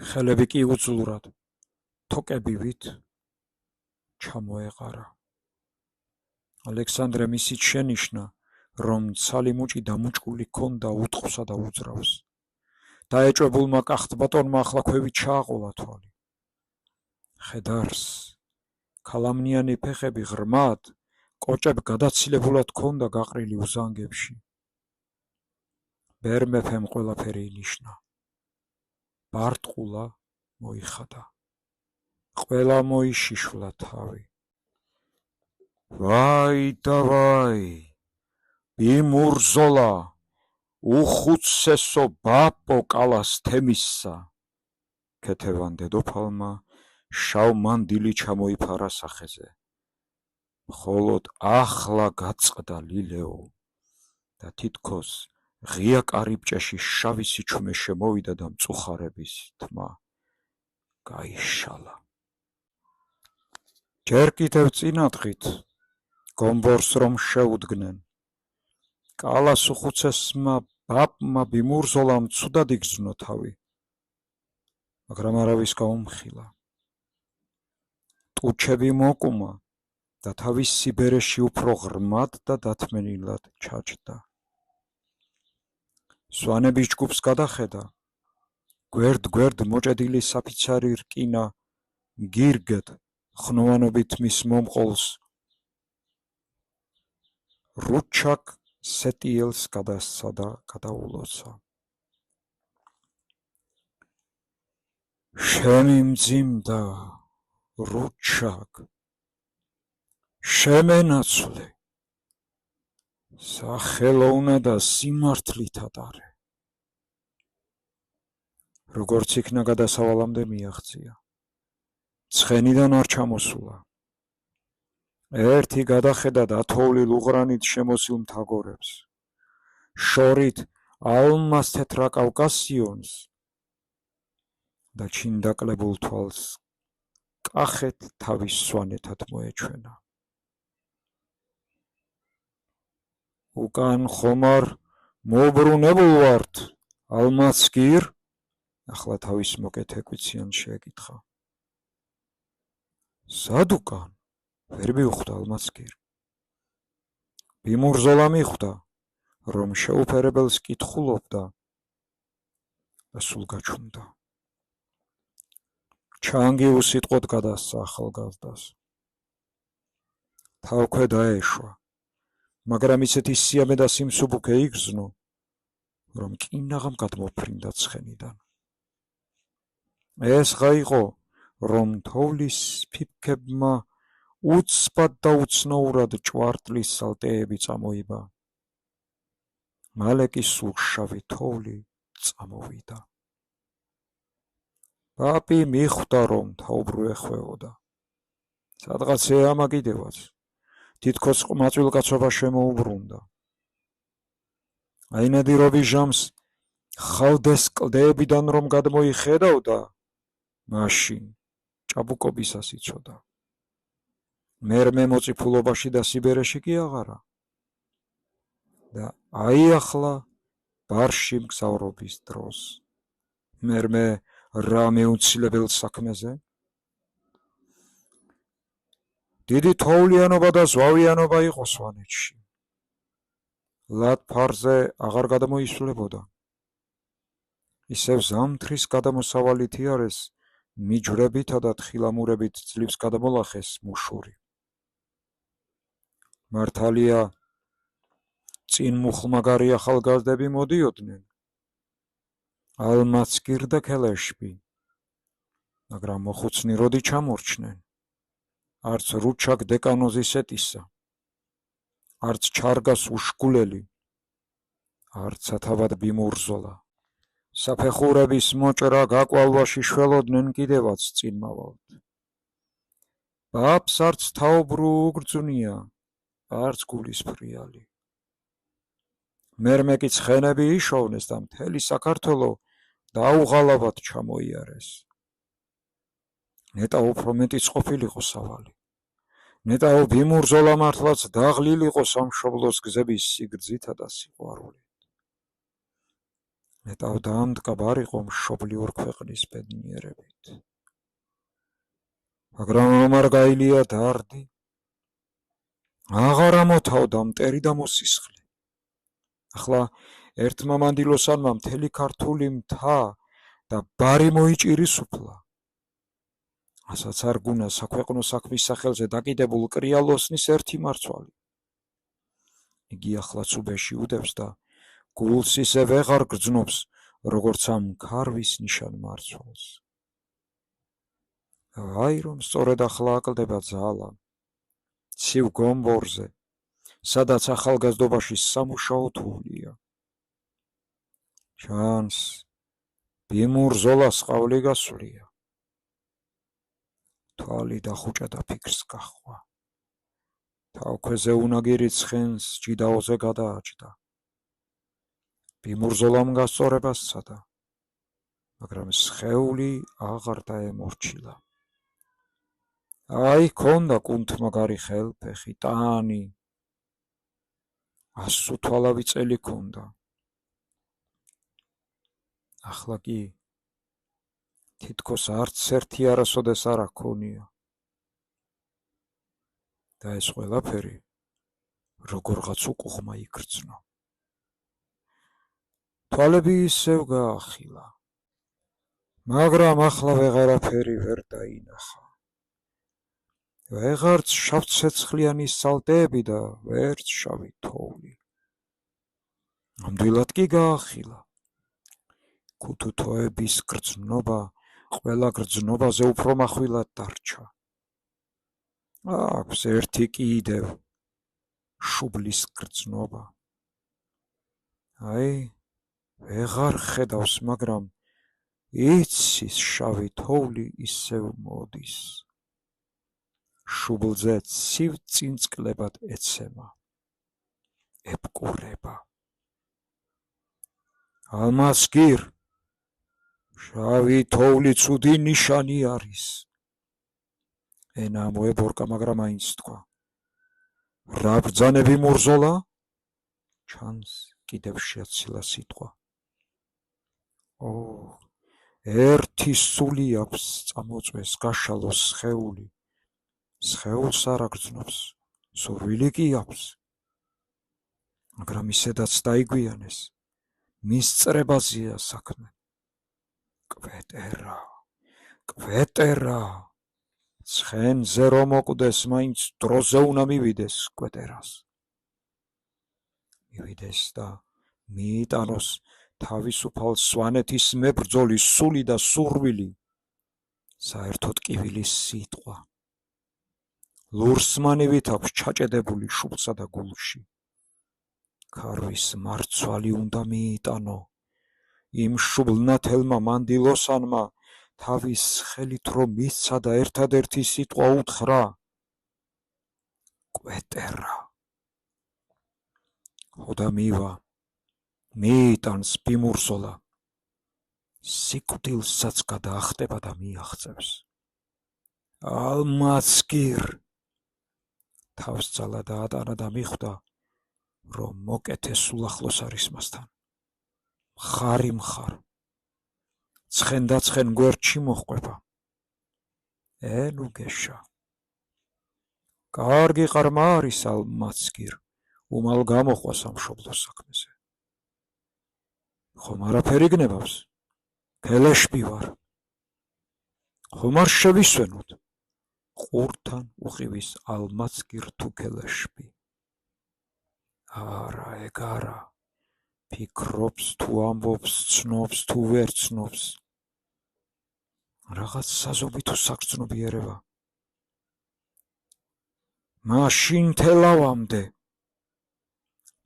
ხელები კი უძლურად, თოკებივით ჩამოეყარა. ალექსანდრემ ისიც შენიშნა, რომ ცალი მუჭი დამუჭკული ჰქონდა უტყვსა და უძრავს. დაეჭვებულმა კახთბატონმა ახლა ქვევით ჩააყოლა თვალი. ხედარს ქალამნიანი ფეხები ღრმად, კოჭებ გადაცილებულად ჰქონდა გაყრილი უზანგებში. ბერ მეფემ ყველაფერი ინიშნა. ბარტყულა მოიხადა. ყველა მოიშიშვლა თავი. ვაი და ვაი, ბიმურზოლა, უხუცესო ბაპო კალას თემისა. ქეთევან დედოფალმა შავ მანდილი ჩამოიფარა სახეზე. მხოლოდ ახლა გაწყდა ლილეო და თითქოს ღია კარიბჭეში შავი სიჩუმე შემოვიდა და მწუხარების თმა გაიშალა. ჯერ კიდევ წინადღით გომბორს რომ შეუდგნენ, კალას უხუცესმა ბაბმა ბიმურზოლამ ცუდად იგრძნო თავი, მაგრამ არავის გაუმხილა. ტუჩები მოკუმა და თავის სიბერეში უფრო ღრმად და დათმენილად ჩაჯდა. სვანების ჯგუფს გადახედა, გვერდ-გვერდ მოჭედილი საფიცარი რკინა გირგეთ ხნოვანობით მის მომყოლს რუჩაკ სეტიელს გადასცა და გადაულოცა. შემიმძიმდა რუჩაკ, შემენაცვლე, სახელოვნა და სიმართლით ატარე. როგორც იქნა გადასავალამდე მიაღწია. ცხენიდან არ ჩამოსულა. ერთი გადახედა დათოვლილ უღრანით შემოსილ მთაგორებს, შორით ალმას თეთრა კავკასიონს და ჩინდაკლებულ თვალს კახეთ თავის სვანეთად მოეჩვენა. უკან ხომარ მოუბრუნებულ ვართ, ალმასკირ? ახლა თავის მოკეთ ეკვიციან შეეკითხა. სად უკან? ვერ მიუხვდა ალმასკირ. ბიმურზოლა მიხვდა, რომ შეუფერებელს კითხულობდა და სულ გაჩუმდა. ჩანგი უსიტყვოდ გადასცა ახალგაზრდას. თავქვე დაეშვა, მაგრამ ისეთი სიამე და სიმსუბუქე იგრძნო, რომ კინაღამ გადმოფრინდა ცხენიდან. ეს ღა იყო, რომ თოვლის ფიფქებმა უცბად და უცნაურად ჭვარტლის სალტეები წამოიბა. მალე კი სულ შავი თოვლი წამოვიდა. პაპი მიხვდა, რომ თაუბრუ ეხვეოდა. სადღაც ეამა კიდევაც, თითქოს ყმაწვილ კაცობა შემოუბრუნდა. აინადი რობიჟამს ხავდეს კლდეებიდან რომ გადმოიხედავდა, მაშინ ჭაბუკობისას იცოდა. მერმე მოწიფულობაში და სიბერეში კი აღარა. და აიახლა ბარში მგზავრობის დროს. მერმე რა მეუცილებელ საქმეზე? დიდი თოვლიანობა და ზვავიანობა იყო სვანეთში. ლად ფარზე აღარ გადამოისვლებოდა. ისევ ზამთრის გადამოსავალით იარეს მიჯვრებითა და თხილამურებით ძლივს გადამოლახეს მუშური. მართალია წინ მუხლმაგარი ახალგაზრდები მოდიოდნენ, ალმასკირ და ქელეშბი, მაგრამ მოხუცნი როდი ჩამორჩნენ, არც რუჩაკ დეკანოზის ეტისა, არც ჩარგას უშგულელი, არც სათავად ბიმურზოლა. საფეხურების მოჭრა გაკვალვაში შველოდნენ კიდევაც წინმავალთ. ბაბს არც თაუბრუ უგრძნია, არც გულის ფრიალი. მერმე კი ცხენები იშოვნეს და მთელი საქართველო დაუღალავად ჩამოიარეს. ნეტა უფრო მეტიც ყოფილიყო სავალი. ნეტაო ბიმურზოლა მართლაც დაღლილიყო სამშობლოს გზების სიგრძითა და სიყვარულით. ნეტავ დაამდგა ბარიყო მშობლიურ ქვეყნის ბედნიერებით. მაგრამ რომ არ გაილია დარდი, აღარ ამოთავდა მტერი და მოსისხლი. ახლა ერთმა მანდილოსანმა მთელი ქართული მთა და ბარი მოიჭირისუფლა. ასაც არ გუნა საქვეყნო საქმის სახელზე დაკიდებულ კრიალოსნის ერთი მარცვალი. იგი ახლაც უბეში უდევს და გულს ისე ვეღარ გრძნობს, როგორც ამ ქარვის ნიშან მარცვალს. აი რომ სწორედ ახლა აკლდება ძალა ცივ გომბორზე, სადაც ახალგაზრდობაში სამუშაო თვლია. ჩანს ბიმურზოლას ყავლი გასვლია. თვალი დახუჭა და ფიქრს გაჰყვა. თავქვეზე უნაგირი ცხენს ჯიდაოზე გადააჭდა. ბიმურზოლამ გასწორება სცადა, მაგრამ სხეული აღარ დაემორჩილა. აი ქონდა კუნთმაგარი ხელფეხი, ტანი, 100 თვალავი წელი ქონდა. ახლა კი თითქოს არც ერთი არასოდეს არ აქონია. და ეს ყველაფერი როგორღაც უკუღმა იგრძნო. თვალები ისევ გაახილა, მაგრამ ახლა ვეღარაფერი ვერ დაინახა. ვეღარც შავცეცხლიანი სალტეები და ვერც შავი თოვლი. ნამდვილად კი გაახილა. ქუთუთოების გრძნობა ყველა გრძნობაზე უფრო מחვილად დარჩა. აქვს ერთი კიდევ შუბლის გრძნობა. აი, ვეღარ ხედავს, მაგრამ იცის შავი თოვლი ისევ მოდის. შუბლზე ცივ წინწკლებად ეცემა, ებკურება. ალმასგირ, შავი თოვლი ცუდი ნიშანი არის. ენა მოებორკა, მაგრამ აინც თქვა. რა ბრძანები მურზოლა? ჩანს კიდევ შეაცილა სიტყვა. ერთი სული აქვს წამოწვეს, გაშალოს სხეული. სხეულს არ აგრძნობს, სურვილი კი აქვს. მაგრამ ისედაც დაიგვიანეს, მის წრებაზეა საქმე. კვეტერა, კვეტერა. ცხენზე რომ მოკვდეს, მაინც დროზე უნდა მივიდეს კვეტერას. მივიდეს და მიიტანოს თავისუფალ სვანეთის მებრძოლის სული და სურვილი. საერთოდ კივილის სიტყვა. ლურსმანივით აქვს ჩაჭედებული შუბლსა და გულში. ქარვის მარცვალი უნდა მიიტანო. იმ შუბლნათელმა მანდილოსანმა თავის ხელით რომ მისცა და ერთადერთი სიტყვა უთხრა. კვეტერა. ხოდა მივა, მიიტანს ბიმურზოლა. სიკვდილსაც გადაახტება და მიაღწევს. ალმასგირ. თავს ძალა დაატანა და მიხვდა, რომ მოკეთესულ ახლოს არის მასთან. მხარი მხარ. ცხენდაცხენ გვერდში მოჰყვება. ნუ გეშა. კარგი ყარმა არის ალმასგირ, უმალ გამოყვა სამშობლოს საქმეზე. ხომ არაფერი გნებავს? ქელეშპი ვარ. ხომ არ შევისვენოთ? ყურთან უყივის ალმასგირ თუ ქელეშპი. არა, ეგ არა. ფიქრობს თუ ამბობს, ცნობს თუ ვერ ცნობს. რაღაც საზობი თუ საგრძნობი ერევა. მაშინ თელავამდე.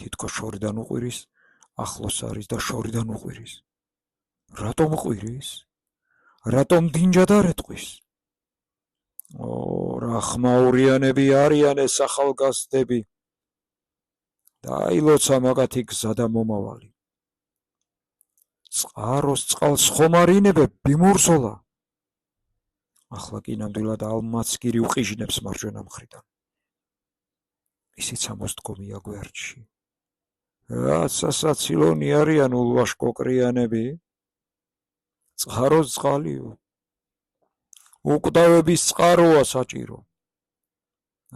თითქოს შორიდან უყვირის, ახლოს არის და შორიდან უყვირის. რატომ უყვირის? რატომ დინჯად არ ეტყვის? რა ხმაურიანები არიან ეს ახალგაზრდები. დაილოცა მაგათი გზა და მომავალი. წყაროს წყალს ხომ არ ინებებ, ბიმურზოლა? ახლა კი ნამდვილად ალმასგირი უყიჟნებს მარჯვენა მხრიდან. ისიც ამოსდგომია გვერდში. რაც სასაცილონი არიან ულვაშკოკრიანები. წყაროს წყალიო. უკვდავების წყაროა საჭირო.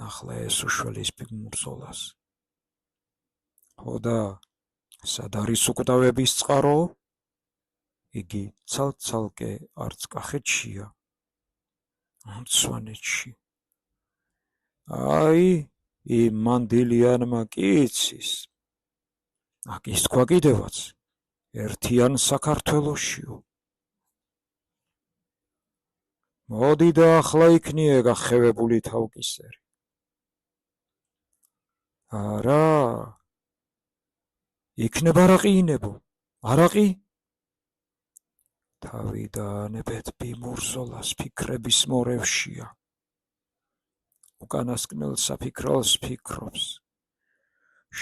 ახლა ეს უშველის ბიმურზოლას. ხოდა სად არის უკვდავების წყარო? იგი ცალ-ცალკე არც კახეთშია, არც სვანეთში. აი, იმ მანდილიანმა კი იცის. აკის თქვა კიდევაც, ერთიან საქართველოშიო. მოდი და ახლა იქნიე გახევებული თავკისერი. არა, იქნება რაყი ინებო, არაყი? თავიდანებეთ ბიმურზოლას ფიქრების მორევშია. უკანასკნელ საფიქრალს ფიქრობს.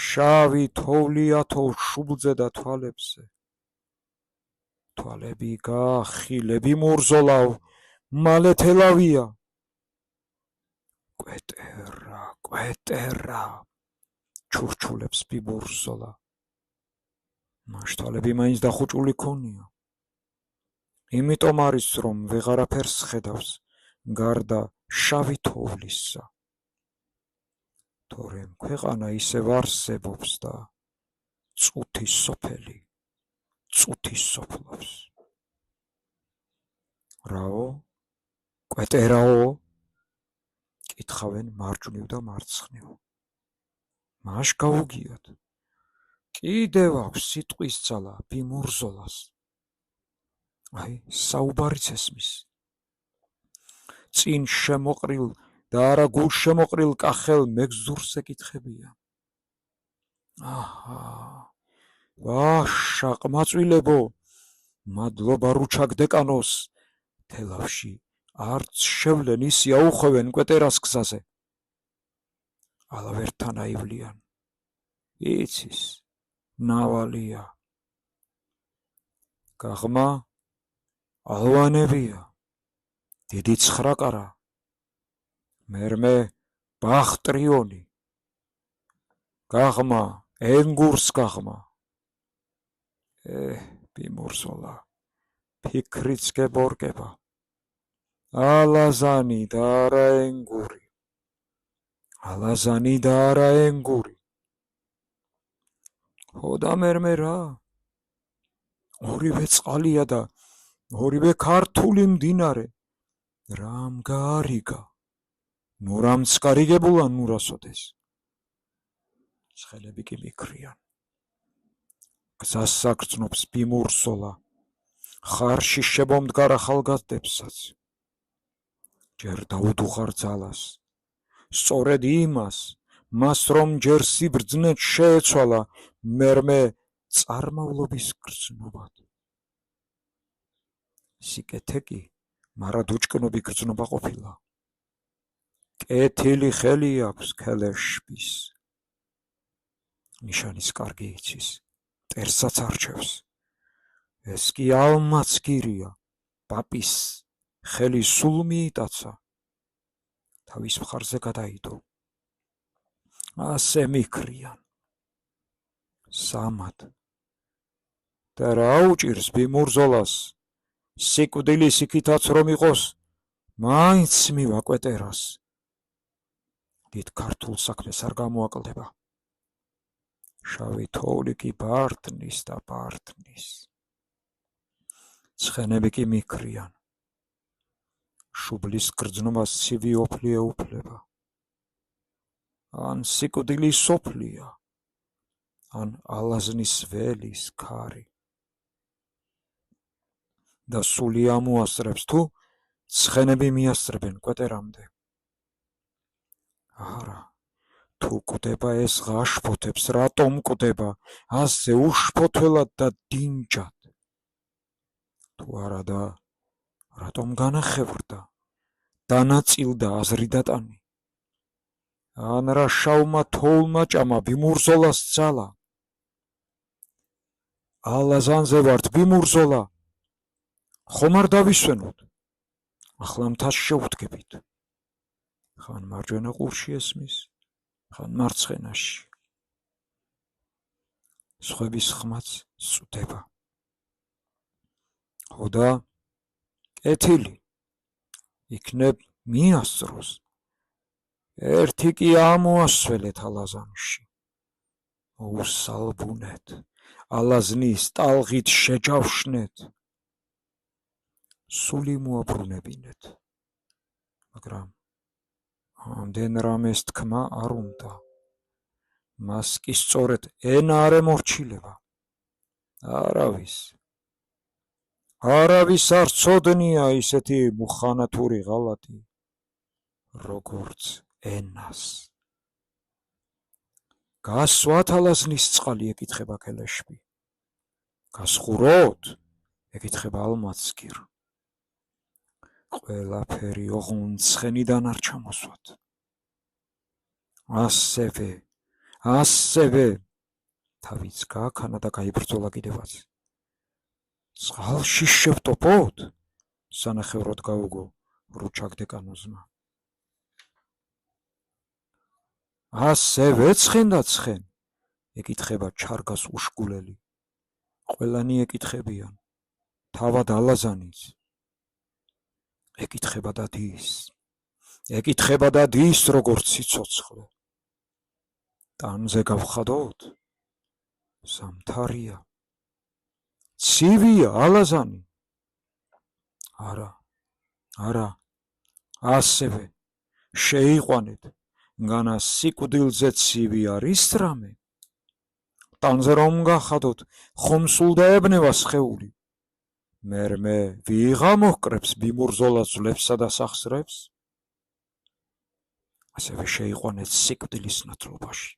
შავი თოვლი ათოვ შუბლზე და თვალებზე. თვალები გახილები მურზოლავ, მალე თელავია. კვეტერა, ჩურჩულებს ბიმურზოლა. მას თვალები მაინც დახუჭული ქონია. იმიტომ არის, რომ ვეღარაფერს ხედავს, გარდა შავი თოვლისა. თორემ ქვეყანა ისევ არსებობს და წუთის სოფელი წუთის სოფლობს. რაო? კვეტერაო? კითხავენ მარჯვნივ და მარცხნივ. მაშ გაუგიათ. კიდევ აქვს სიტყვის ძალა ბიმურზოლას. აი, საუბარიც ესმის. წინ შემოყრილ და არა გულშემოყრილ კახელ მეგზურს ეკითხებია. აჰა, ვაშა ყმაწვილებო, მადლობა რუჩაკ დეკანოს, თელავში არც შევლენ ისი აუხვევენ კვეტერას გზაზე. ალავერთან აივლიან. იცის, ნავალია. გაღმა ალვანებია. დიდი ცხრაკარა. მერმე ბახტრიონი. გაღმა ენგურს გაღმა. ბიმურზოლა, ფიქრიც გებორგება. ალაზანი და არა ენგური. ალაზანი და არა ენგური. ხოდა მერმე რა? ორივე წყალია და ორივე ქართული მდინარე. რამ გაარიგა? ნურამც გარიგებულა ნურასოდეს. ცხელები კი მიქრიან. გზას საგრძნობს ბიმურზოლა. ხარში შემომდგარ ახალგაზრდებსაც. ჯერ დაუდუღარ ძალას. სწორედ იმას, მას რომ ჯერ სიბრძნედ შეეცვალა, მერმე წარმავლობის გრძნობად. სიკეთე კი მარად უჭკნობი გრძნობა ყოფილა. კეთილი ხელი აქვს ქელეშბის. ნიშანის კარგი იცის, მტერსაც არჩევს. ეს კი ალმაც გირია, პაპის ხელი სულ მიიტაცა. თავის მხარზე გადაიდო. ასე მიქრიან. სამად. და რა უჭირს ბიმურზოლას? სიკვდილის იქითაც რომ იყოს, მაინც მივა კვეტერას. დიდ ქართულ საქმეს არ გამოაკლდება. შავი თოვლი კი ბართნის და ბართნის. ცხენები კი მიქრიან. შუბლის გრძნობას ცივი ოფლი ეუფლება. ან სიკვდილის სოფლია, ან ალაზნის ველის ქარი. და სული ამოასწრებს თუ ცხენები მიასწრებენ კვეტერამდე. არა, თუ კვდება ეს ღაშფოთებს, რატომ კვდება ასე უშფოთველად და დინჯად? თუ არა და რატომ განახევრდა, დანაწილდა აზრი დატანი? ან რა შავმა თოვლმა ჭამა ბიმურზოლას ძალა? ალაზანზე ვართ ბიმურზოლა, ხომ არ დავისვენოთ? ახლა მთას შევდგებით. ხან მარჯვენა ყურში ესმის, ხან მარცხენაში. სხვების ხმაც წვდება. ხოდა კეთილი, იქნებ მიასწროს. ერთი კი ამოასველეთ ალაზანში. უსალბუნეთ, ალაზნის ტალღით შეჯავშნეთ. სული მოაბრუნებინეთ. მაგრამ ამდენ რამეს თქმა არ უნდა. მას კი სწორედ ენა არ ემორჩილება. არავის. არავის არ ცოდნია ისეთი მუხანათური ღალატი, როგორც ენას. გასვათ ალაზნის წყალი, ეკითხება ქელეშბი. გასხუროთ, ეკითხება ალმაცგირ. ყველაფერი ოღონდ ცხენიდან არ ჩამოსვათ. ასევე თავიც გააქანა და გაიბრძოლა კიდევაც. წყალში შევტოპოთ? სანახევროდ გაუგო რუჩაკ დეკანოზმა. ასევე ცხენ და ცხენ, ეკითხება ჩარგას უშკულელი. ყველანი ეკითხებიან, თავად ალაზანიც. ეკითხება და დის, როგორც სიცოცხლე. ტანზე გავხადოთ? ზამთარია. ცივია ალაზანი? არა, ასევე შეიყვანეთ, განა სიკვდილზე ცივი არის რამე? ტანზე რომ გახადოთ, ხომ სულ დაებნება სხეული? მერმე ვიღა მოჰკრებს ბიმურზოლას ძვლებსა და სახსრებს? ასევე შეიყვანეთ სიკვდილის ნათლობაში.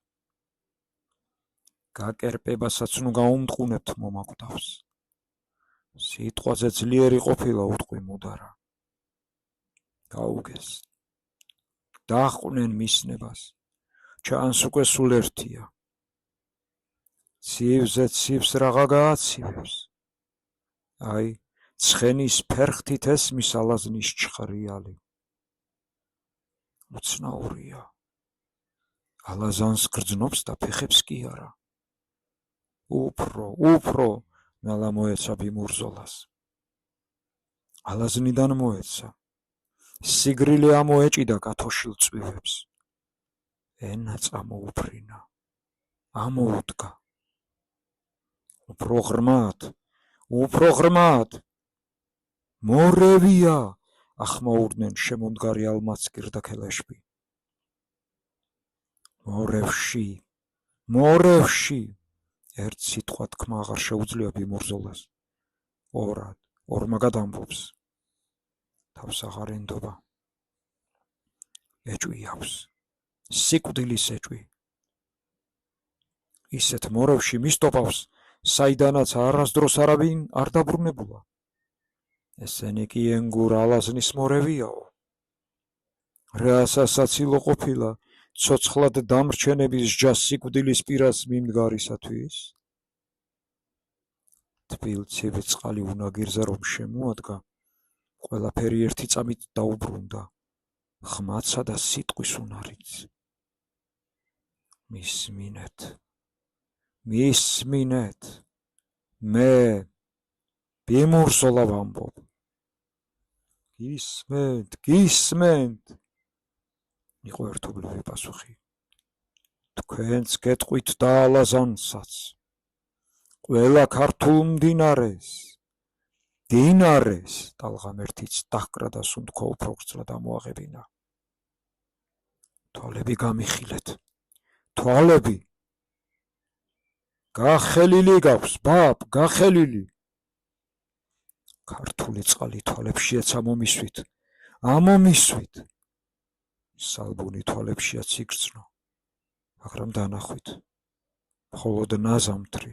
გაკერპებასაც ნუ გაუმტყუნებთ მომაკვდავს. სიტყვაზე ძლიერი ყოფილა უტყვი მუდარა. გაუგეს. დაჰყვნენ მისნებას, ჩანს უკვე სულ ერთია. ცივზე ცივს რაღა გააცივებს. აი, ცხენის ფერხთით ესმის ალაზნის ჩხრიალი. უცნაურია. ალაზანს გრძნობს და ფეხებს კი არა. უფრო ნალა მოეცა ბიმურზოლას. ალაზნიდან მოეცა. სიგრილი ამოეჭიდა კათოშილ წვივებს. ენა წამოუფრინა. ამოუდგა. უფრო ღრმად. მორევია, ახმაურდნენ შემომდგარი ალმაცგირ და ქელეშბი. მორევში. ერთ სიტყვა თქმა აღარ შეუძლია ბიმურზოლას. ორმაგად ამბობს. თავს აღარ ენდობა. ეჭვი აქვს. სიკვდილის ეჭვი. ისეთ მორევში მისტოპავს, საიდანაც არასდროს არავინ არ დაბრუნებულა. ესენი კი ენგურ ალაზნის მორევიაო. რაასასაცილო ყოფილა ცოცხლად დამრჩენების ჯას სიკვდილის პირას მიმდგარისათვის? თბილ-ცივი წყალი უნაგირზე რომ შემოადგა, ყველაფერი ერთი წამით დაუბრუნდა, ხმაცა და სიტყვის უნარიც. მისმინეთ, მე ბიმურზოლა ვამბობ. გისმენთ, იყო ერთობლივი პასუხი. თქვენც გეტყვით და ალაზანსაც, ყველა ქართულ მდინარეს, ტალღამერთიც დაჰკრა და სუნთქვა უფრო გრძლად ამოაღებინა. თვალები გამიხილეთ, თვალები. გახელილი გაქვს, ბაბ, გახელილი. ქართული წყალი თვალებშიაც ამომისვით. სალბუნი თვალებშიაც იგრძნო, მაგრამ დანახვით. მხოლოდ ნაზამთრი.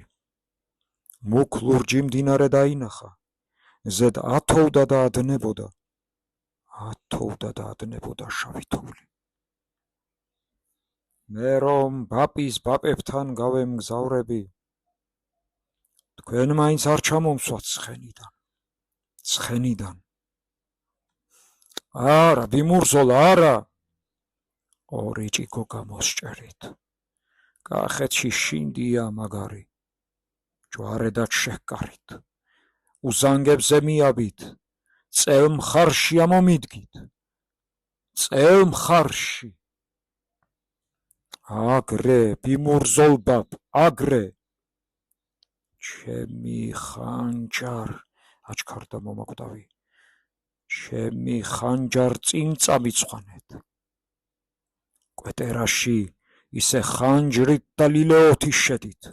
მუქ ლურჯი მდინარე დაინახა, ზედ ათოვდა და ადნებოდა შავი თოვლი. მე რომ ბაპებთან გავემგზავრები, თქვენ მაინც არ ჩამომსვათ ცხენიდან. არა, ბიმურზოლა, არა. ორი ჭიქო გამოსჭერით. კახეთში შინდია მაგარი. ჯვარედად შეჰკარით. უზანგებზე მიაბით. წელმხარში ამომიდგით. წელმხარში. აგრე, ბიმურზოლბაბ, აგრე. ჩემი ხანჯარ, აჩქარდა მომაკვდავი. ჩემი ხანჯარ წინ წამიცხანეთ. კვეტერაში ისე ხანჯრით და ლილეოთი შედით.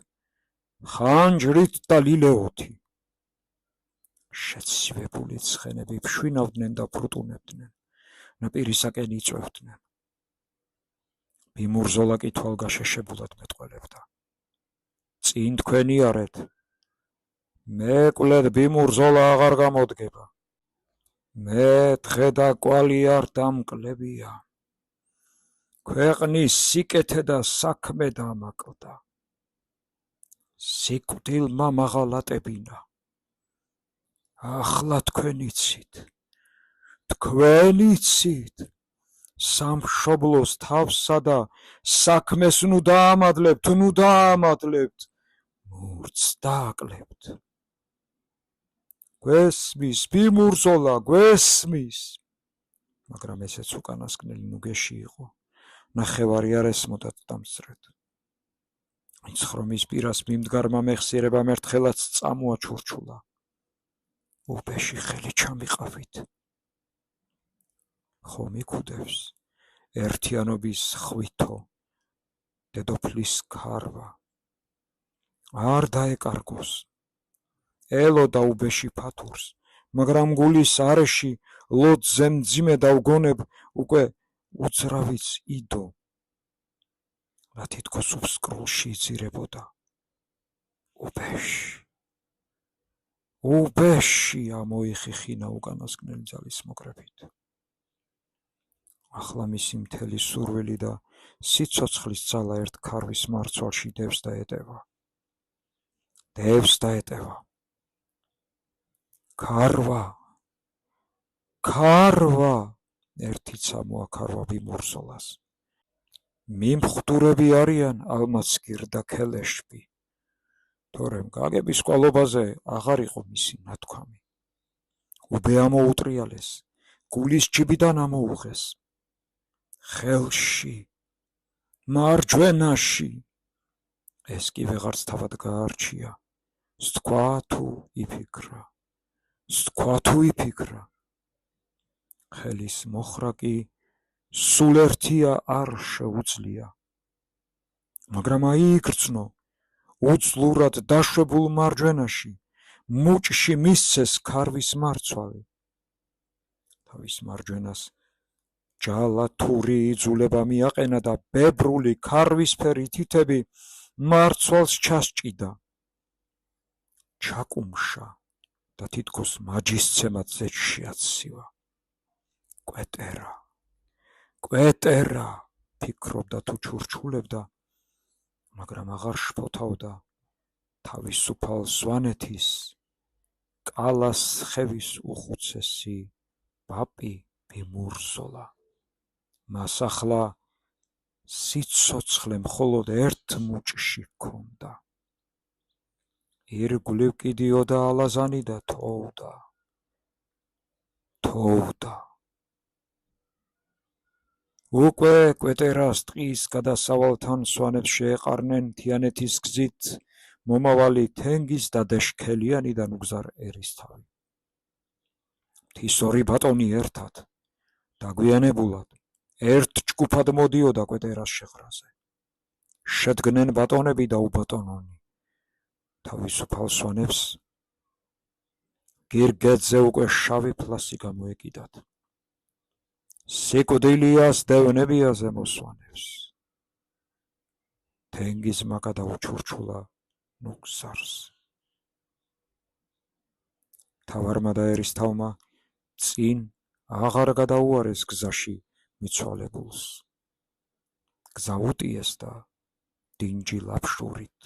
ხანჯრით და ლილეოთი. შეცივებული ცხენები ფშვინავდნენ და ფრუტუნებდნენ, ნაპირისაკენ იწვევდნენ. ბიმურზოლა კი თვალგაშეშებულად მეტყველებდა. წინ თქვენი არეთ, მეკლედ ბიმურზოლა აღარ გამოდგება. მე დღე და კვალი არ დამკლებია. ქვეყნის სიკეთე და საქმე დამაკლდა. სიკვდილმა მაღალატებინა. ახლა თქვენ იცით, სამშობლოს თავსა და საქმეს ნუ დაამადლებთ, მურც დააკლებთ. გვესმის, ბიმურზოლა, გვესმის. მაგრამ ესეც უკანასკნელი ნუგეში იყო, ნახევარი არ ესმოდათ დამსწრედ. ვინც ხრომის პირას მიმდგარმა მეხსიერებამ ერთხელაც წამოაჩურჩულა. უბეში ხელი ჩამიყავით. ხომ იქუდევს ერთიანობის ხვითო, დედოფლის ქარვა. არ დაეკარგოს. ელოდა უბეში ფათურს, მაგრამ გულის არეში ლოძზე მძიმე დავგონებ უკვე უძრავიც იდო, რა თითქოს უბსკრულში იძირებოდა. უბეში ამოიხიხინა უკანასკნელი ძალის მოკრებით. ახლა მისი მთელი სურვილი და სიცოცხლის ძალა ერთ ქარვის მარცვალში დევს დაეტევა. ქარვა! ერთიც ამოაქარვა ბიმურზოლას. მიმხვდურები არიან ალმაცგირ და ქელეშბი. თორემ გაგების ყვალობაზე აღარ იყო მისი ნათქვამი. უბე ამოუტრიალეს, გულის ჯიბიდან ამოუღეს. ხელში, მარჯვენაში. ეს კი ვეღარც თავად გაარჩია. სთქვა თუ იფიქრა. ხელის მოხრა კი სულ ერთია არ შეუძლია. მაგრამ აიგრძნო, უძლურად დაშვებულ მარჯვენაში, მუჭში მისცეს ქარვის მარცვალი. თავის მარჯვენას ჯალათური იძულება მიაყენა და ბებრული ქარვისფერი თითები მარცვალს ჩასჭიდა. ჩაკუმშა და თითქოს მაჯისცემად ზეჩში აცივა. კვეტერა, ფიქრობდა თუ ჩურჩულებდა, მაგრამ აღარ შფოთავდა თავისუფალ სვანეთის, კალას ხევის უხუცესი პაპი ბიმურზოლა. მას ახლა სიცოცხლე მხოლოდ ერთ მუჭში ჰქონდა. ირგვლივ კიდიოდა ალაზანი და თოვდა. უკვე კვეტერას ტყის გადასავალთან სვანებს შეეყარნენ თიანეთის გზით მომავალი თენგიზ და დეშქელიანი და ნუგზარ ერისთავი. მთის ორი ბატონი ერთად, დაგვიანებულად, ერთ ჯგუფად მოდიოდა კვეტერას შეღრაზე. შედგნენ ბატონები და უბატონონი. თავისუფალ სვანებს გირგედზე უკვე შავი ფლასი გამოეკიდათ. სიკვდილიას დევნებია ზემოსვანებს. თენგიზმა გადაუჩურჩულა ნუგზარს. მთავარმა და ერისთავმა წინ აღარ გადაუარეს გზაში მიცვალებულს. გზა უტიეს და დინჯი ლაფშურით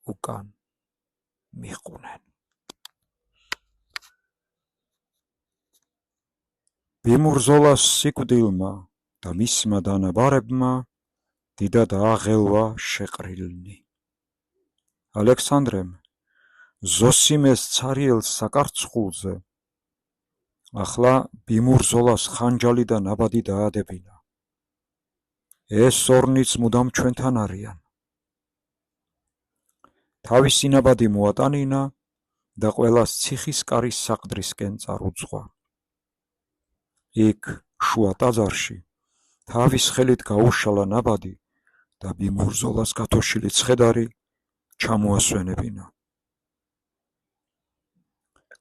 უკან მიყუნენ. ბიმურზოლას სიკვდილმა და მისმა დანაბარებმა დიდად აღელვა შეყრილნი. ალექსანდრემ ზოსიმეს ცარიელს საკარცხულზე ახლა ბიმურზოლას ხანჯალი და ნაბადი დაადებინა. ეს ორნიც მუდამ ჩვენთან არიან. თავისი ნაბადი მოატანინა და ყველას ციხის კარის საყდრისკენ წარუძღვა. იქ შუა ტაძარში თავის ხელით გაუშალა ნაბადი და ბიმურზოლას გათოშილი ცხედარი ჩამოასვენებინა.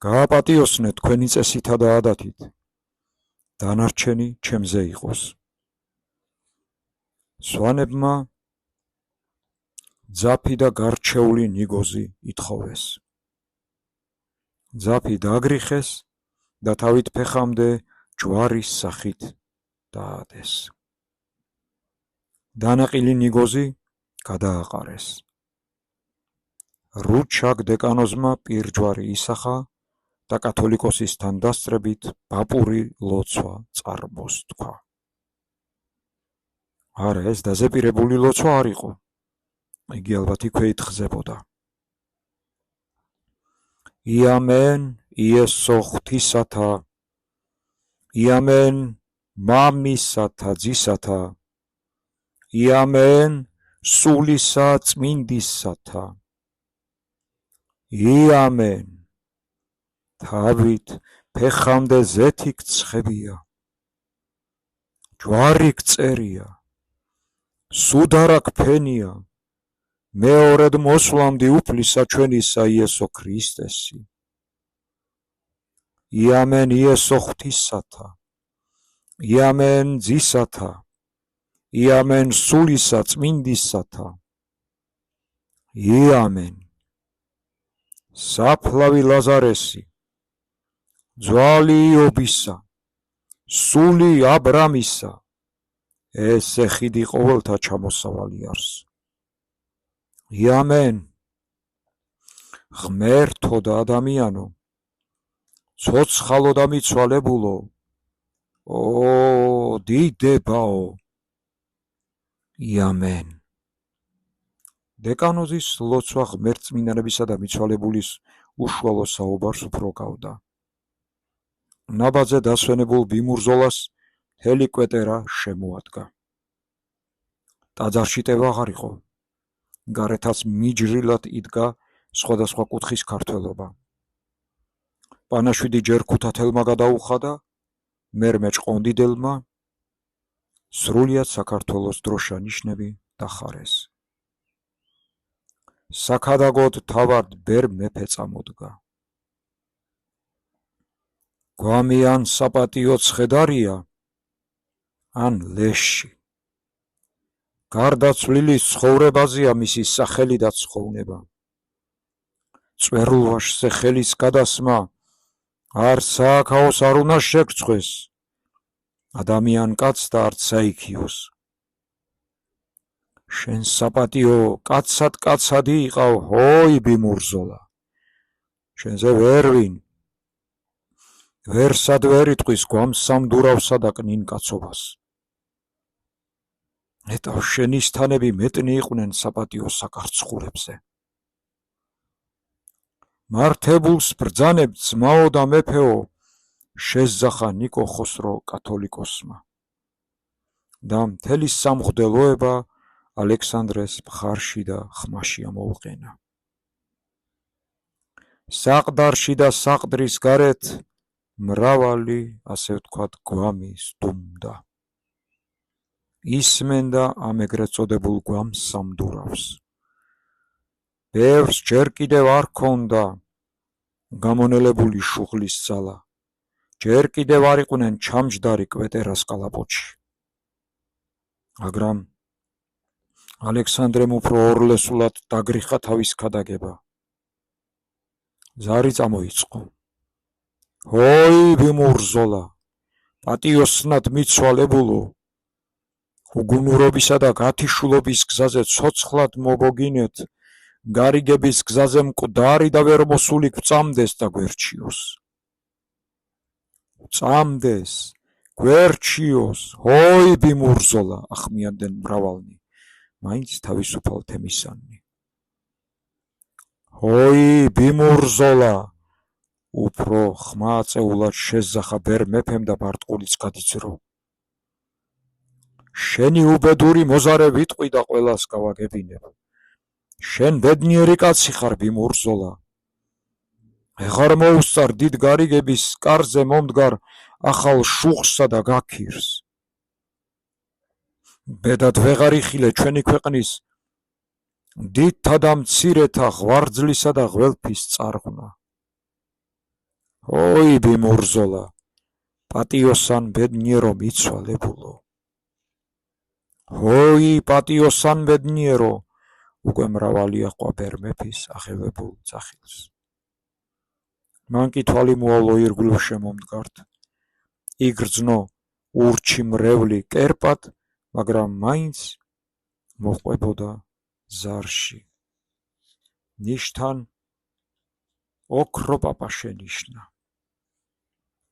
გააპატიოსნე თქვენი წესითა და ადათით, დანარჩენი ჩემზე იყოს. სვანებმა ძაფი და გარჩეული ნიგოზი ითხოვეს. ძაფი დააგრიხეს და თავით ფეხამდე ჯვარის სახით დაადეს. დანაყილი ნიგოზი გადააყარეს. რუჩაგ დეკანოზმა პირჯვარი ისახა და კათოლიკოსისთან დასწრებით ბაპური ლოცვა წარბოს თქვა. არა, ეს დაზეპირებული ლოცვა არ იყო. იგი ალბათ იქვე ითხზებოდა. იამენ იესო ღვთისათა, იამენ მამისათა ძისათა, იამენ სულისა წმინდისათა, იამენ თავით ფეხამდე ზეთი გცხებია, ჯვარი გწერია, სუდარა გფენია, მეორედ მოსვლამდე უფლისა ჩვენისა იესო ქრისტესი. იამენ იესო ღვთისათა, იამენ ძისათა, იამენ სულისა წმინდისათა, იამენ. საფლავი ლაზარესი, ძვალი იობისა, სული აბრამისა, ესე ხიდი ყოველთა ჩამოსავალი არს. იამენ. ღმერთო და ადამიანო, ცოცხალო და მიცვალებულო, ო დიდებაო, იამენ. დეკანოზის ლოცვა ღმერთწმინდანებისა და მიცვალებულის უშუალო საუბარს უფრო გავდა. ნაბაძე დასვენებულ ბიმურზოლას მთელი კვეტერა შემოადგა. ტაძარში ტევა აღარ იყო. გარეთაც მიჯრილად იდგა სხვადასხვა კუთხის ქართველობა. პანაშვიდი ჯერ ქუთათელმა გადაუხადა, მერმე ჭყონდიდელმა, სრულიად საქართველოს დროშა ნიშნები დახარეს. საქადაგოდ თავად ბერ მეფე წამოდგა. გვამი ან საპატიო ცხედარია, ან ლეში. გარდაცვლილის ცხოვრებაზეა მისი სახელი და ცხოვნება. წვერულვაშზე ხელის გადასმა არ სააქაოს არ უნდა შეგრცხვეს, ადამიან კაცს და არც საიქიოს. შენ საპატიო კაცად კაცადი იყავ, ჰოი ბიმურზოლა. შენზე ვერვინ ვერსად ვერ იტყვის გვამსამდურავსა და კნინ კაცობას. ნეტავ შენისთანები მეტნი იყვნენ საპატიო საკარცხულებზე. მართებულს ბრძანებ ძმაო და მეფეო, შეზახა ნიკო ხოსრო კათოლიკოსმა. და მთელი სამღვდელოება ალექსანდრეს მხარში და ხმაში ამოუყენა. საყდარში და საყდრის გარეთ მრავალი, ასე ვთქვათ, გვამი სდუმდა. ისმენდა ამ ეგრეთ წოდებულ გვამს სამდურავს. ბევრს ჯერ კიდევ არ ქონდა გამონელებული შუღლის ძალა, ჯერ კიდევ არ იყვნენ ჩამჯდარი კვეტერას კალაპოტში. მაგრამ ალექსანდრემ უფრო ორლესულად დაგრიხა თავის ქადაგება. ზარი წამოიწყო. ჰოი ბიმურზოლა, პატიოსნად მიცვალებულო, უგუნურობისა და გათიშულობის გზაზე ცოცხლად მობოგინეთ, გარიგების გზაზე მკვდარი და ვერ მოსული გვწამდეს და გვერჩიოს. წამდეს, გვერჩიოს, ჰოი ბიმურზოლა, ახმიანდნენ მრავალნი, მაინც თავისუფალ თემისანი. ჰოი ბიმურზოლა, უფრო ხმა აწეულად შეზახა ბერ მეფემ და ბარტყულიც გადიძრო. შენი უბედური მოზარე ვიტყვი და ყველას გავაგებინებ. შენ ბედნიერი კაცი ხარ ბიმურზოლა. ეღარ მოუსწარ დიდ გარიგების კარზე მომდგარ ახალ შუღსა და გაქირს. ბედად ვეღარ იხილე ჩვენი ქვეყნის დიდთა და მცირეთა ღვარძლისა და ღველფის წარღვნა. ой ბიმურზოლა, პატიოსან ბედნიერო მიცვალებულო. ой პატიოსან ბედნიერო, უკვე მრავალია ყვაბერ მეფის აღევებულ ძახილს. მან კი თვალი მოავლო ირგვლივ შემომდგართ, იგრძნო ურჩი მრევლი კერპად, მაგრამ მაინც მოყვებოდა ზარში. ნიშთან ოქრო პაპა შენიშნა.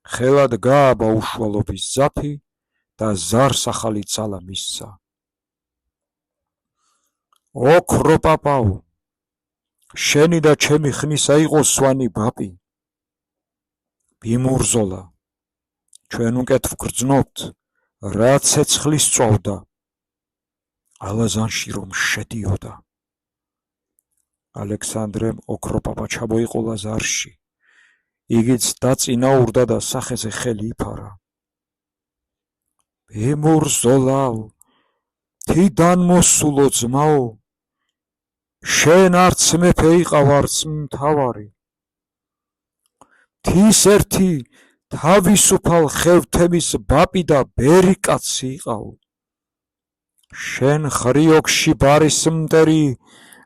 ხელად გააბა უშუალობის ძაფი და ზარს ახალი ძალა მისცა. ოქრო პაპაო, შენი და ჩემი ხნისა იყო სვანი ბაპი. ბიმურზოლა, ჩვენ უკეთ ვგრძნობთ, რა ცეცხლის წვავდა, ალაზანში რომ შედიოდა. ალექსანდრემ ოქრო პაპა ჩამოიყოლა ზარში, იგიც დაწინაურდა და სახეზე ხელი იფარა. ბიმურზოლაო, თიდან მოსულო ძმაო, შენ არც მეფე იყავ, არც მთავარი. თის ერთი თავისუფალ ხელთემის ბაპი და ბერი კაცი იყავ. შენ ხრიოკში ბარის მტერი,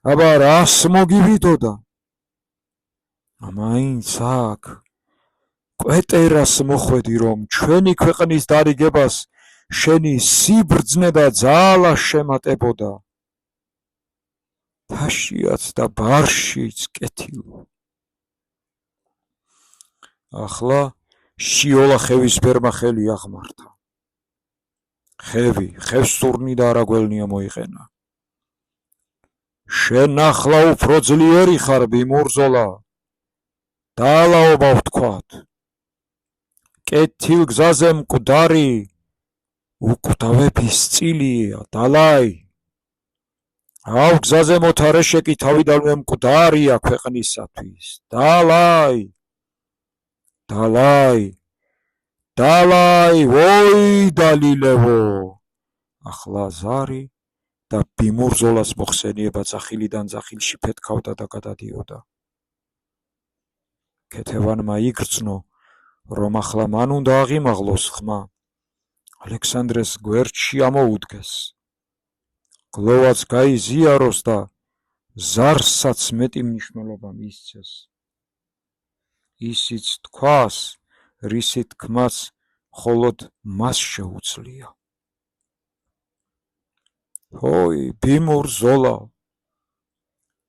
აბა რას მოგივიდოდა? მაინც აქ კვეტერას მოხვედი, რომ ჩვენი ქვეყნის დარიგებას შენი სიბრძნე და ძალა შემატებოდა. თაშიაც და ბარშიც კეთილო. ახლა შიოლა ხევისფერმა ხელი აღმართა. ხევი, ხევსურნი და არაგველნია მოიყენა. შენ ახლა უფრო ძლიერი ხარ, ბიმურზოლა, დაალაობა ვთქვათ. კეთილ გზაზე მკვდარი, უკვდავების წილია, დალაი. აუ გზაზე მოთარეშეკი თავიდანვე მკვდარია ქვეყნისათვის, დალაი. დალაი, დალაი, ой დალილევო. ახლა ზარი და ბიმურზოლას მოხსენიება ძახილიდან ძახილში ფეთქავდა და გადადიოდა. ქეთევანმა იგრძნო, რომ ახლა მან უნდა აღიმაღლოს ხმა, ალექსანდრეს გვერდში ამოუდგეს. გლოვაც გაიზიაროს და ზარსაც მეტი მნიშვნელობა მისცეს. ისიც თქვას, რისი თქმაც მხოლოდ მას შეუძლია. ой ბიმურზოლა,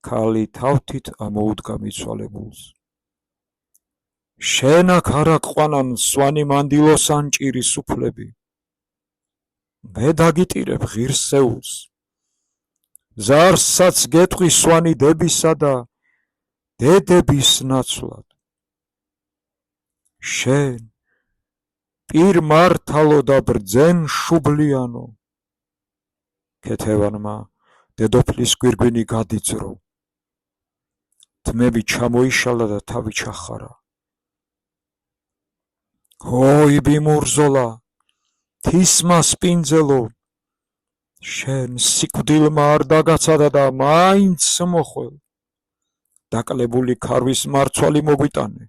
ქალი თავთით ამოუდგა მიცვალებულს. შენ აქ არ აყვანან სვანი მანდილოს ან ჭირის უფლები. მე დაგიტირებ ღირსეულს. ზარსაც გეტყვი სვანი დებისა და დედების ნაცვლად. შენ პირ მართალო და ბრძენ შუბლიანო. ქეთევანმა დედოფლის გვირგვინი გადიძრო. თმები ჩამოიშალა და თავი ჩახარა. ой ბიმურზოლა, თისმა სპინძელო, შენ სიკვდილმა არ დაგაცადა და მაინც მოხვალ. დაკლებული ქარვის მარცვალი მოგვიტანე.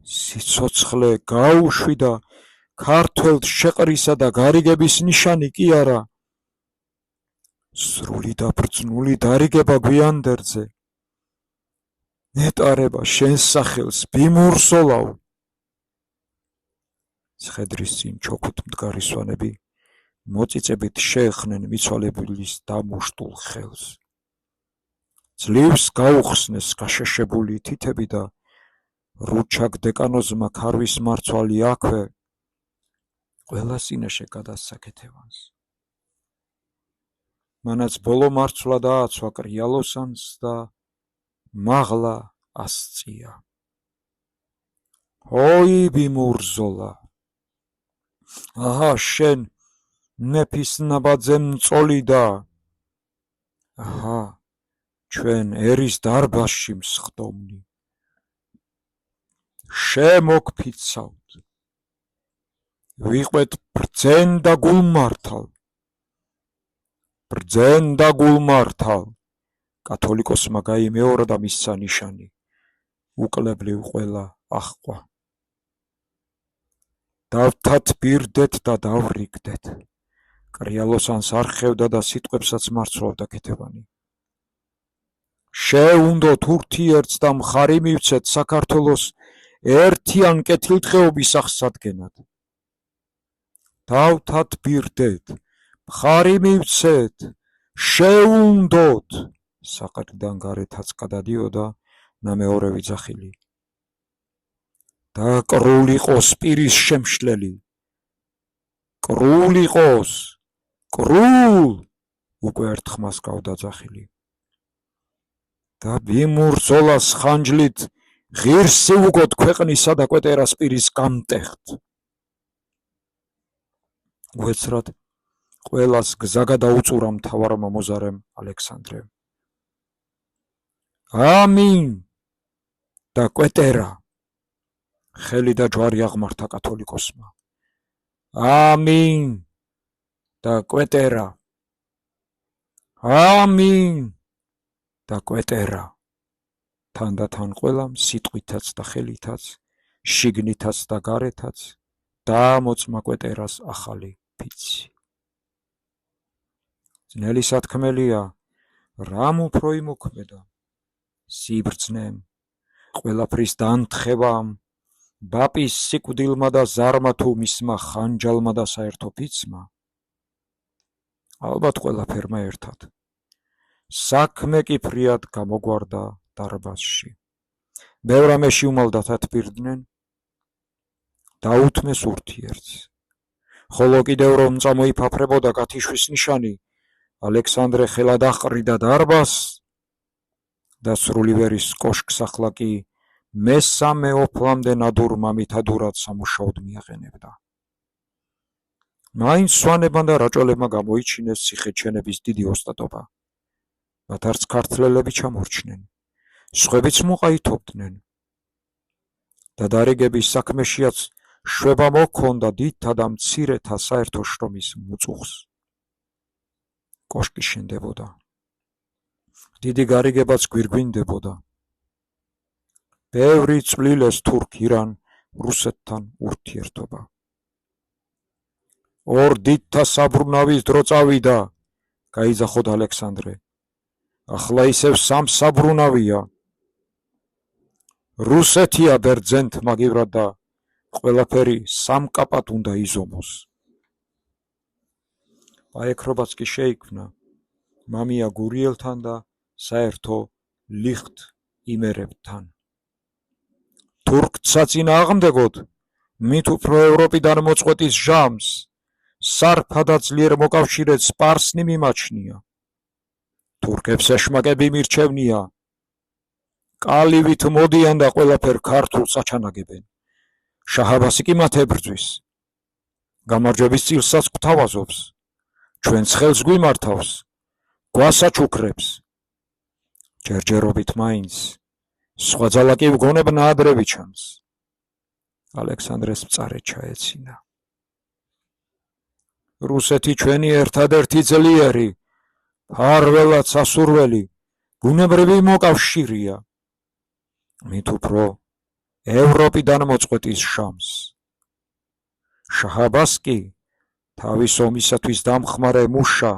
სიცოცხლე გაუშვი და ქართველთ შეყრისა და გარიგების ნიშანი კი არა. სრული და ბრძნული დარიგება გვიანდერძე. ეტარება შენს სახელს, ბიმურზოლაო. ცხედრის წინ ჩოქვით მდგარი სვანები მოწიწებით შეეხნენ მიცვალებულის დამუშტულ ხელს. ძლივს გაუხსნეს გაშეშებული თითები და რუჩაკ დეკანოზმა ქარვის მარცვალი აქვე ყველა წინაშე გადასცა ქეთევანს. მანაც ბოლო მარცვლა დააცვა კრიალოსანს და მაღლა ასწია. ой ბიმურზოლა, აჰა შენ მეფის ნაბაძე მწოლი და აჰა ჩვენ ერის დარბაზში მსხდომნი. შემოგფიცავთ. ვიყვეთ ბრძენ და გულმართალ. ბრძენ და გულმართალ. კათოლიკოსმა გაიმეორა და მისცა ნიშანი. უკლებლივ ყველა აჰყვა. დავთათბირდეთ და დავრიგდეთ. კრიალოსანს არ ხევდა და სიტყვებსაც მარცვლავდა ქეთევანი. შეუნდოთ ურთიერთს და მხარი მივცეთ საქართველოს ერთიან კეთილდღეობის აღსადგენად. დავთათბირდეთ, მხარი მივცეთ, შეუნდოთ. საყდრიდან გარეთაც გადადიოდა ნამეორევი ძახილი. და კრულ იყოს პირის შემშლელი. კრულ იყოს, კრულ! უკვე ერთ ხმას გავდა ძახილი. და ბიმურძოლას ხანჯლით ღირსი უგოთ ქვეყნისა და კვეტერას პირის გამტეხთ. უეცრად ყველას გზა გადაუწურა მთავარმა მოზარემ ალექსანდრემ. ამინ და კვეტერა. ხელი და ჯვარი აღმართა კათოლიკოსმა. ამინ და კვეტერა. ამინ და კვეტერა. თანდათან ყველამ სიტყვითაც და ხელითაც, შიგნითაც და გარეთაც დაამოწმა კვეტერას ახალი ფიცი. ძნელი სათქმელია, რამ უფრო იმოქმედა? სიბრძნემ, ყველაფრის დანთხევამ, ბაპის სიკვდილმა და ზარმა თუ მისმა ხანჯალმა და საერთო ფიცმა? ალბათ ყველაფერმა ერთად. საქმე კი ფრიად გამოგვარდა დარბაზში. ბევრ ამეში უმალ დათათბირდნენ, დაუთმეს ურთიერთს. ხოლო კიდევ რომ წამოიფაფრებოდა გათიშვის ნიშანი, ალექსანდრე ხელად აყრიდა დარბაზს და სრულივერის კოშკს ახლა კი მესამე ოფლამდე ნადურ მამითადურად სამუშაოდ მიაყენებდა. მაინც სვანებმა და რაჭოლებმა გამოიჩინეს ციხეჩენების დიდი ოსტატობა. მათ არც ქართველები ჩამორჩნენ, სხვებიც მოყაითობდნენ. და დარიგების საქმეშიაც შვება მოქონდა დიდთა და მცირეთა საერთო შრომის მუწუხს. კოშკი შენდებოდა. დიდი გარიგებაც გვირგვინდებოდა. ბევრი წვლილეს თურქ-ირან რუსეთთან ურთიერთობა. ორ დიდთა საბრუნავის დრო წავიდა, გაიძახოთ ალექსანდრე. ახლა ისევ სამ საბრუნავია. რუსეთია ბერძენთ მაგივრად და ყველაფერი სამკაპად უნდა იზომოს. პაექრობაც კი შეიქმნა მამია გურიელთან და საერთო ლიხთ იმერებთან. თურქთა წინააღმდეგოდ მით უფრო ევროპიდან მოწყვეტის ჟამს სარფად და ძლიერ მოკავშირედ სპარსნი მიმაჩნია. თურქებს ეშმაკები მირჩევნია. კალივით მოდიან და ყველაფერ ქართულს აჩანაგებენ. შაჰ-აბასი კი მათ ებრძვის. გამარჯვების წილსაც გვთავაზობს. ჩვენს ხელს გვიმართავს. გვასაჩუქრებს. ჯერჯერობით მაინც სხვა ძალა კი ვგონებნა ადრე ვიჩანს. ალექსანდრეს მწარე ჩაეცინა. რუსეთი ჩვენი ერთადერთი ძლიერი, ფარველად სასურველი, ბუნებრივი მოკავშირია. მით უფრო ევროპიდან მოწყვეტის შამს. შაჰ-აბასს კი თავის ომისათვის დამხმარე მუშა,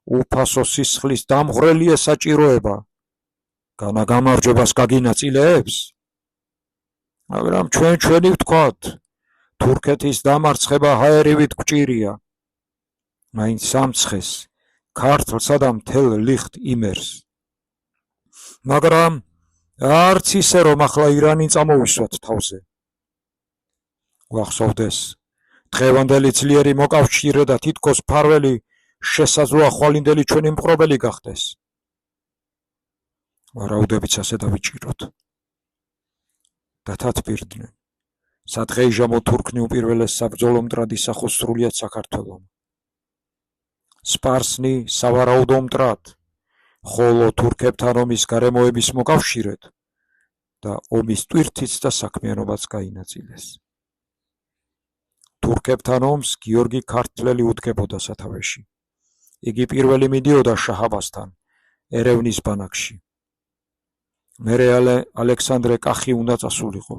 უფასო სისხლის დამღვრელი ესაჭიროება. განა გამარჯვებას გაგინაწილეებს? მაგრამ ჩვენი ვთქვათ, თურქეთის დამარცხება ჰაერივით გვჭირია. მაინც სამცხეს, ქართლსა და მთელ ლიხთ იმერს. მაგრამ არც ისე რომ ახლა ირანი წამოვისვათ თავზე. გვახსოვდეს, დღევანდელი ძლიერი მოკავშირე და თითქოს ფარველი შესაძლოა ხვალინდელი ჩვენი მპყრობელი გახდეს. ვარაუდებიც ასე დავიჭიროთ. დათათბირდნენ. სადღეიჟამო თურქნი უპირველეს საბრძოლო მტრად ისახოს სრულიად საქართველომ. სპარსნი სავარაუდო მტრად, ხოლო თურქებთან ომის გარემოების მოკავშირედ და ომის ტვირთიც და საქმიანობაც გაინაწილეს. თურქებთან ომს გიორგი ქართველელი უდგებოდა სათავეში. იგი პირველი მიდიოდა შაჰ-აბასთან, ერევნის ბანაკში. მერე ალექსანდრე კახი უნდა წასულიყო.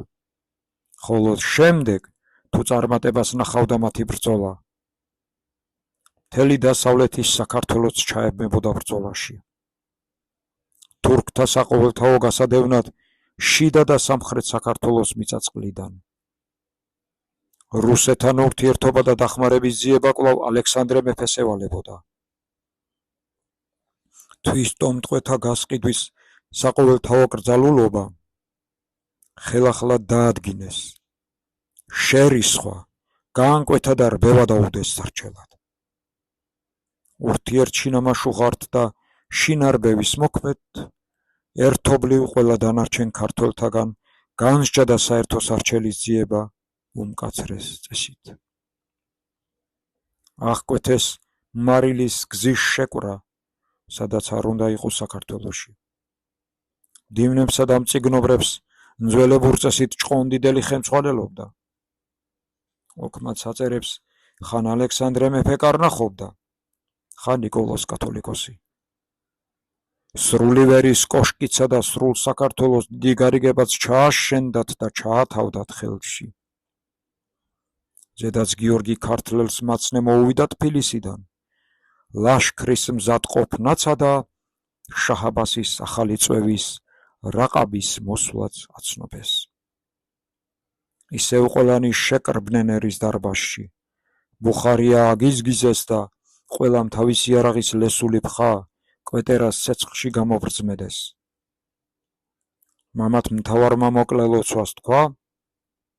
ხოლო შემდეგ, თუ წარმატებას ნახავდა მათი ბრძოლა, მთელი დასავლეთის საქართველოც ჩაებმებოდა ბრძოლაში. თურქთა საყოველთაო გასადევნად შიდა და სამხრეთ საქართველოს მიწა-წყლიდან. რუსეთთან ურთიერთობა და დახმარების ძიება კვლავ ალექსანდრე მეფეს ევალებოდა. თვისტომტყვეთა გასყიდვის საყოველთაო კრძალულობა ხელახლა დაადგინეს. შერისხვა, გაანკვეთა და რბევა დაუდეს სარჩელად. ურთიერთშინამაშუღართ და შინარბევის მოქმედ ერთობლივ ყველა დანარჩენ ქართველთაგან განსჯა და საერთო სარჩელის ძიება უმკაცრეს წესით. აღკვეთეს მარილის გზის შეკვრა, სადაც არ უნდა იყოს საქართველოში. მდივნებსა და მწიგნობრებს მძველებურ წესით ჭყონდიდელი ხელმძღვანელობდა. ოქმად საწერებს ხან ალექსანდრე მეფე კარნახობდა, ხან ნიკოლოზ კათოლიკოსი. სრულივერის კოშკიცა და სრულ საქართველოს დიდი გარიგებაც ჩააშენდათ და ჩაათავდათ ხელში. ზედაც გიორგი ქართლელს მაცნე მოუვიდა თბილისიდან, ლაშქრის მზადყოფნაცა და შაჰ-აბასის ახალი წვევის რაყაბის მოსვლაც აცნობეს. ისევ ყველანი შეკრბნენ ერის დარბაზში, ბუხარია აგიზგიზეს და ყველამ თავისი იარაღის ლესული ფხა კვეტერას ცეცხლში გამობრძმედეს. მამათ მთავარმა მოკლე ლოცვას თქვა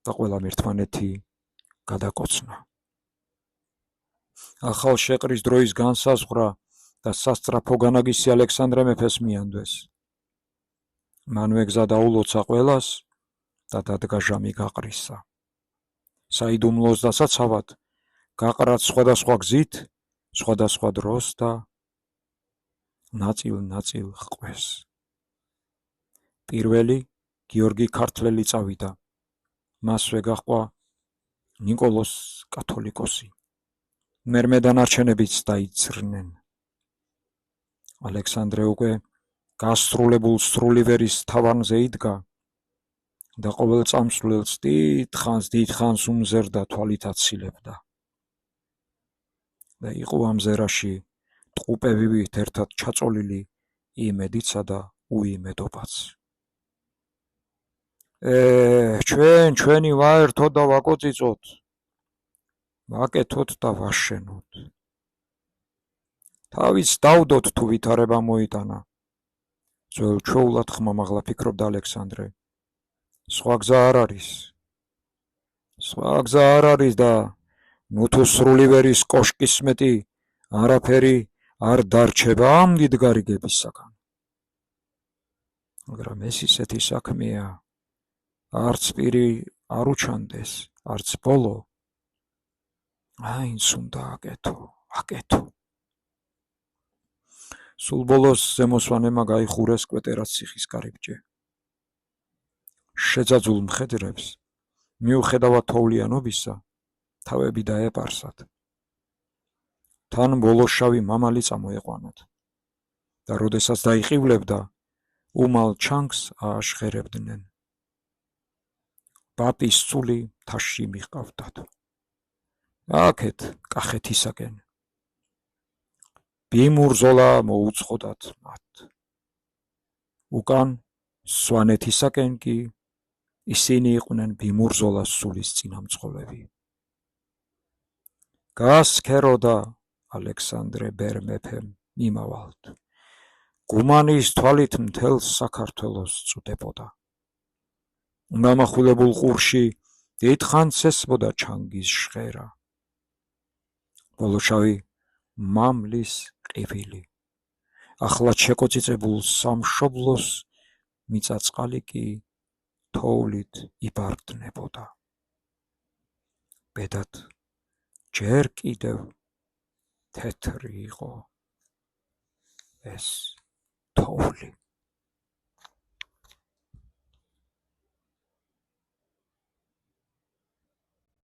და ყველამ ერთმანეთი გადაკოცნა. ახალ შეყრის დროის განსაზღვრა და სასწრაფო განაგისი ალექსანდრე მეფეს მიანდვეს. მანვე გზა დაულოცა ყველას და დადგა ჟამი გაყრისა. საიდუმლოს დასაცავად გაყრათ სხვადასხვა გზით, სხვადასხვა დროს და ნაწილ-ნაწილ ჰყვეს. პირველი გიორგი ქართლელი წავიდა, მასვე გაჰყვა ნიკოლოზ კათოლიკოსი. მერმე დანარჩენებიც დაიძრნენ. ალექსანდრე უკვე გასრულებულ სრულივერის თავანზე იდგა და ყოველ წამსვლელს დიდხანს უმზერდა თვალით აცილებდა. და იყო ამ ზერაში ტყუპევივით ერთად ჩაწოლილი იმედიცა და უიმედობაც. ჩვენი ვაერთოთ და ვაკოწიწოთ, ვაკეთოთ და ვაშენოთ. თავის დავდოთ თუ ვითარება მოიტანა. ძველ ჩვეულად ხმამაღლა ფიქრობდა ალექსანდრე. სხვა გზა არ არის და ნუ სრულივერის კოშკის მეტი არაფერი არ დარჩება ამ დიდგარიგებისაგან. მაგრამ ეს ისეთი საქმეა, არც პირი არ უჩანდეს, არც ბოლო. აინც უნდა აკეთო. სულ ბოლოს ზემოსვანებმა გაიხურეს კვეტერას ციხის კარიბჭე. შეძაძულ მხედრებს, მიუხედავად თოვლიანობისა, თავები დაეპარსათ. თან ბოლოშავი მამალი წამოეყვანათ და როდესაც დაიყივლებდა, უმალ ჩანგს ააშხერებდნენ. პაპის ცული თაშში მიჰყავდათ. აქეთ კახეთისაკენ. ბიმურზოლა მოუწყოდათ მათ. უკან სვანეთისაკენ კი ისინი იყვნენ ბიმურზოლას სულის წინამძღოლები. გასქეროდა ალექსანდრე ბერ-მეფემ მიმავალთ. გუმანის თვალით მთელს საქართველოს წუდებოდა. გამახვილებულ ყურში დიდხანს ესმოდა ჩანგის ჟღერა. ბოლოშავი მამლის ყივილი. ახლად შეკოწიწებულ სამშობლოს მიწა-წყალი კი თოვლით იბარგდნებოდა. ბედად ჯერ კიდევ თეთრი იყო ეს თოვლი.